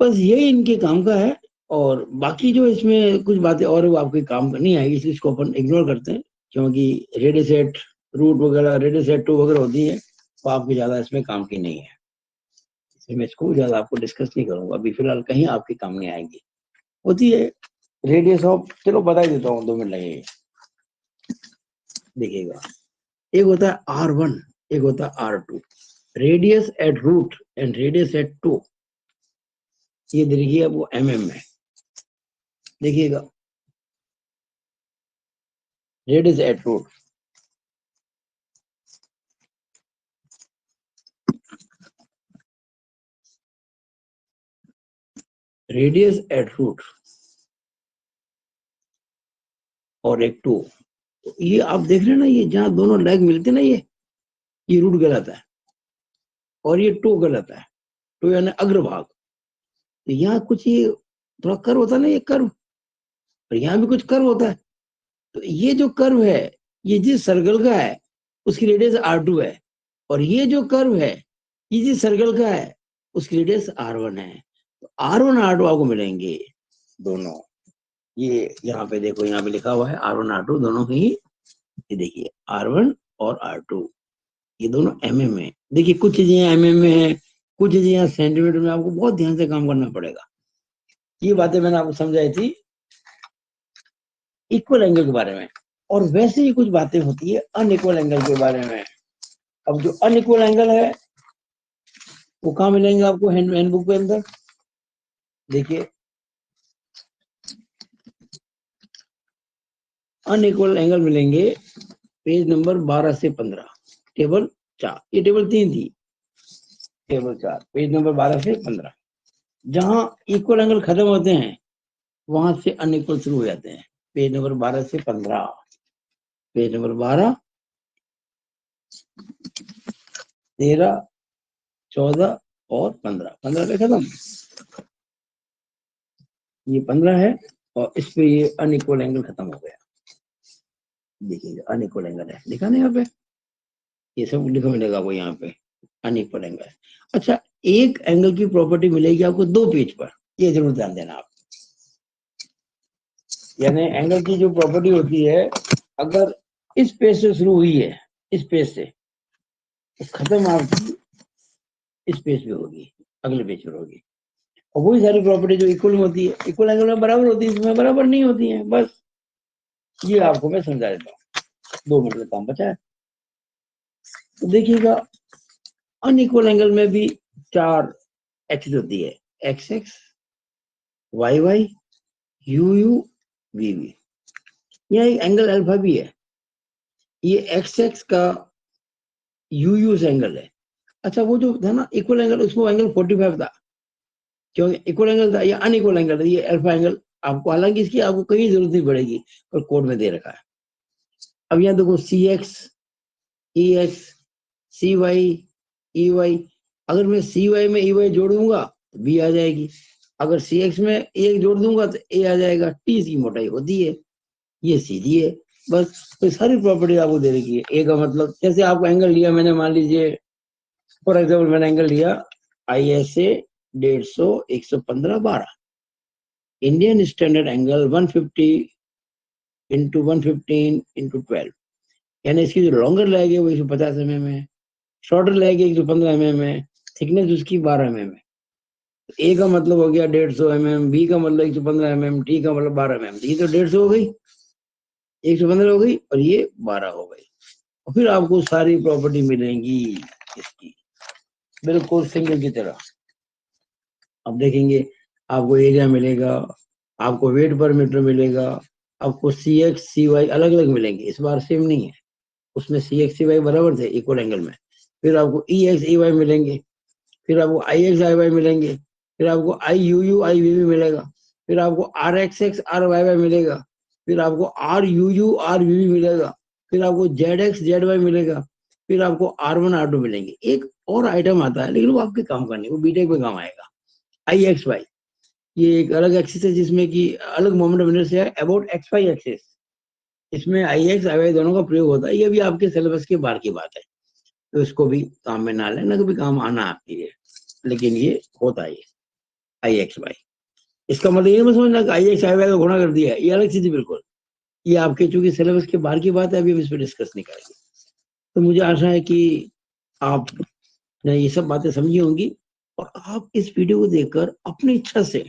S1: बस ये इनके काम का है, और बाकी जो इसमें कुछ बातें और वो आपके काम नहीं आएगी, इसलिए इसको अपन इग्नोर करते हैं, क्योंकि रेडिसेट रूट वगैरह रेडिसेट 2 वगैरह होती है, तो आपकी ज्यादा इसमें काम की नहीं है, इसलिए मैं इसको ज्यादा आपको डिस्कस नहीं करूंगा अभी फिलहाल, कहीं आपके काम नहीं आएगी। होती है रेडियस ऑफ, चलो बता ही देता हूँ, 2 मिनट लगेंगे। देखिएगा एक होता है R1, एक होता है R2, radius at root and radius at two, ये देखिए वो MM में, देखिएगा radius at root, radius at root और एक टो। तो ये आप देख रहे हैं ना, ये जहां दोनों लेग मिलते हैं ना, ये रूट गलत है और ये टो गलत है। टो यानी अग्रभाग। तो यहाँ कुछ ये थोड़ा कर्व होता है ना, ये कर्व, और यहाँ भी कुछ कर्व होता है। तो ये जो कर्व है, ये जिस सर्कल का है उसकी रेडियस R2 है, और ये जो कर्व है ये जिस सर्कल का है उसकी रेडियस R1 है। तो R1 R2 आपको मिलेंगे दोनों। ये यहाँ पे देखो, यहाँ पे लिखा हुआ है R1 R2 दोनों ही। ये देखिए R1 और R2 ये दोनों mm में। देखिए कुछ चीजें mm में है, कुछ चीजें यहाँ सेंटीमीटर में। आपको बहुत ध्यान से काम करना पड़ेगा। ये बातें मैंने आपको समझाई थी इक्वल एंगल के बारे में। और वैसे ही कुछ बातें होती है अनइक्वल एंगल के बारे में। अब जो अनइक्वल एंगल है वो कहाँ मिलेंगे आपको हैंडबुक के अंदर? देखिए अनइक्वल एंगल मिलेंगे पेज नंबर 12 से 15, टेबल 4। ये टेबल 3 थी, टेबल 4 पेज नंबर 12 से 15। जहां इक्वल एंगल खत्म होते हैं वहां से अनइक्वल शुरू हो जाते हैं। पेज नंबर 12 से 15, पेज नंबर 12, 13, 14 और 15। 15 पे खत्म, ये 15 है और इस पे ये अनइक्वल एंगल खत्म हो गया। देखिए अनइक्वल एंगल है, लिखा नहीं यहाँ पे, ये सब लिखा मिलेगा आपको यहाँ पे अनइक्वल एंगल। अच्छा, एक एंगल की प्रॉपर्टी मिलेगी आपको दो पेज पर, ये जरूर ध्यान देना आप। यानी एंगल की जो प्रॉपर्टी होती है, अगर इस पेज से शुरू हुई है, इस पेज से, तो खत्म आपकी इस पेज पे होगी, अगले पेज पर होगी। और वही सारी प्रॉपर्टी जो इक्वल में होती है, इक्वल एंगल में बराबर होती है, इसमें बराबर नहीं होती है। बस ये आपको मैं समझा देता हूँ, 2 मिनट का काम बचा है। तो देखिएगा अनइक्वल एंगल में भी 4 एक्सिस होती है, X X, Y Y, U U, V V. यहाँ एक एंगल अल्फा भी है, ये एक्स एक्स का यू यू से एंगल है। अच्छा, वो जो था ना इक्वल एंगल, उसमें एंगल 45 था, क्योंकि इक्वल एंगल था। ये अनइक्वल एंगल था, ये अल्फा एंगल। आपको हालांकि इसकी आपको कहीं जरूरत नहीं पड़ेगी, पर कोड में दे रखा है। अब यहाँ देखो सी एक्स, ई एक्स, सी वाई, ई वाई। अगर मैं सी वाई में ई वाई जोड़ दूंगा तो बी आ जाएगी। अगर सी एक्स में ए जोड़ दूंगा तो ए आ जाएगा। टी इसकी मोटाई होती है, ये सीधी है। बस तो सारी प्रॉपर्टी आपको दे रखी है। ए का मतलब, जैसे आपको एंगल लिया मैंने, मान लीजिए फॉर एग्जाम्पल मैंने एंगल लिया I S A 150, 115, 12। Indian standard angle 150 into 115 into 12, यानी इसकी जो लॉन्गर लेग है वो 150 mm है, शॉर्टर लेग 115 mm है, थिकनेस उसकी 12 mm है। ए का मतलब हो गया 150 mm, बी का मतलब 115 mm, टी का मतलब 12 mm। ये तो 150 हो गई, 115 हो गई, और ये 12 हो गई। और फिर आपको सारी प्रॉपर्टी मिलेंगी इसकी, बिल्कुल सिंगल की तरह। अब देखेंगे आपको एरिया मिलेगा, आपको वेट पर मीटर मिलेगा, आपको सी एक्स सी वाई अलग अलग मिलेंगे, इस बार सेम नहीं है। उसमें सी एक्स सी वाई बराबर थे इक्वल एंगल में। फिर आपको ई एक्स ई वाई मिलेंगे, फिर आपको आई एक्स आई वाई मिलेंगे, फिर आपको I U U I V V मिलेगा, फिर आपको R X R Y Y मिलेगा, फिर आपको R U U R V V मिलेगा, फिर आपको जेड एक्स जेड वाई मिलेगा, फिर आपको R1 R2 मिलेंगे। एक और आइटम आता है लेकिन वो आपके काम का नहीं, वो बीटेक में काम आएगा, आई एक्स वाई। ये एक अलग एक्सिस है जिसमें कि अलग मोमेंट ऑफ इनर्शिया है अबाउट एक्स वाई एक्सिस। इसमें आई एक्स आई वाई दोनों का प्रयोग होता है। ये भी आपके सिलेबस के बाहर की बात है, तो इसको भी काम में ना लेना, कभी काम आना आपके लिए, लेकिन ये होता है आई एक्स वाई। इसका मतलब ये मत समझना कि आई एक्स आई वाई का गुणा कर दिया है, ये अलग चीज है बिल्कुल। ये आपके चूंकि सिलेबस के बाहर की बात है, अभी हम इस पर डिस्कस नहीं करेंगे। तो मुझे आशा है कि आपने ये सब बातें समझी होंगी, और आप इस वीडियो को देखकर अपनी इच्छा से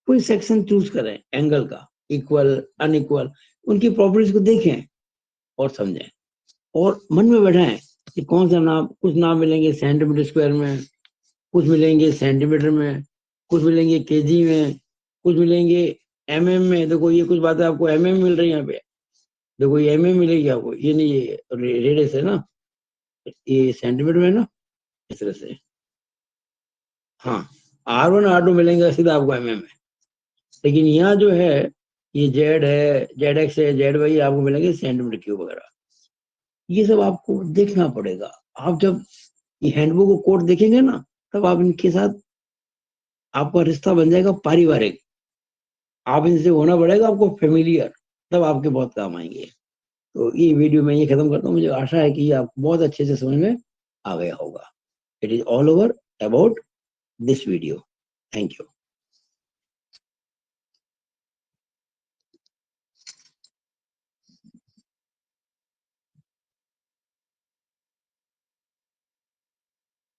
S1: कोई सेक्शन चूज करें एंगल का, इक्वल अनइक्वल, उनकी प्रॉपर्टीज को देखें और समझें, और मन में बैठाएं कि कौन सा नाम, कुछ नाम मिलेंगे सेंटीमीटर स्क्वायर में, कुछ मिलेंगे सेंटीमीटर में, कुछ मिलेंगे केजी में, कुछ मिलेंगे एमएम में। देखो ये कुछ बातें आपको एमएम मिल रही है यहाँ पे, देखो ये एमएम मिलेगी आपको, ये नहीं, ये रेडियस है ना, ये सेंटीमीटर में ना, इस तरह से। हाँ, R1 R2 मिलेंगे सीधा आपको एमएम में, लेकिन यहाँ जो है ये जेड है, जेड एक्स है, जेड वाई, आपको मिलेंगे सेंटीमीटर क्यूब वगैरह। ये सब आपको देखना पड़ेगा। आप जब ये हैंडबुक को कोड देखेंगे ना, तब आप इनके साथ आपका रिश्ता बन जाएगा पारिवारिक। आप इनसे होना पड़ेगा आपको फेमिलियर, तब आपके बहुत काम आएंगे। तो ये वीडियो मैं ये खत्म करता हूँ। मुझे आशा है कि ये आपको बहुत अच्छे से समझ में आ गया होगा। It is all over about this video. Thank you.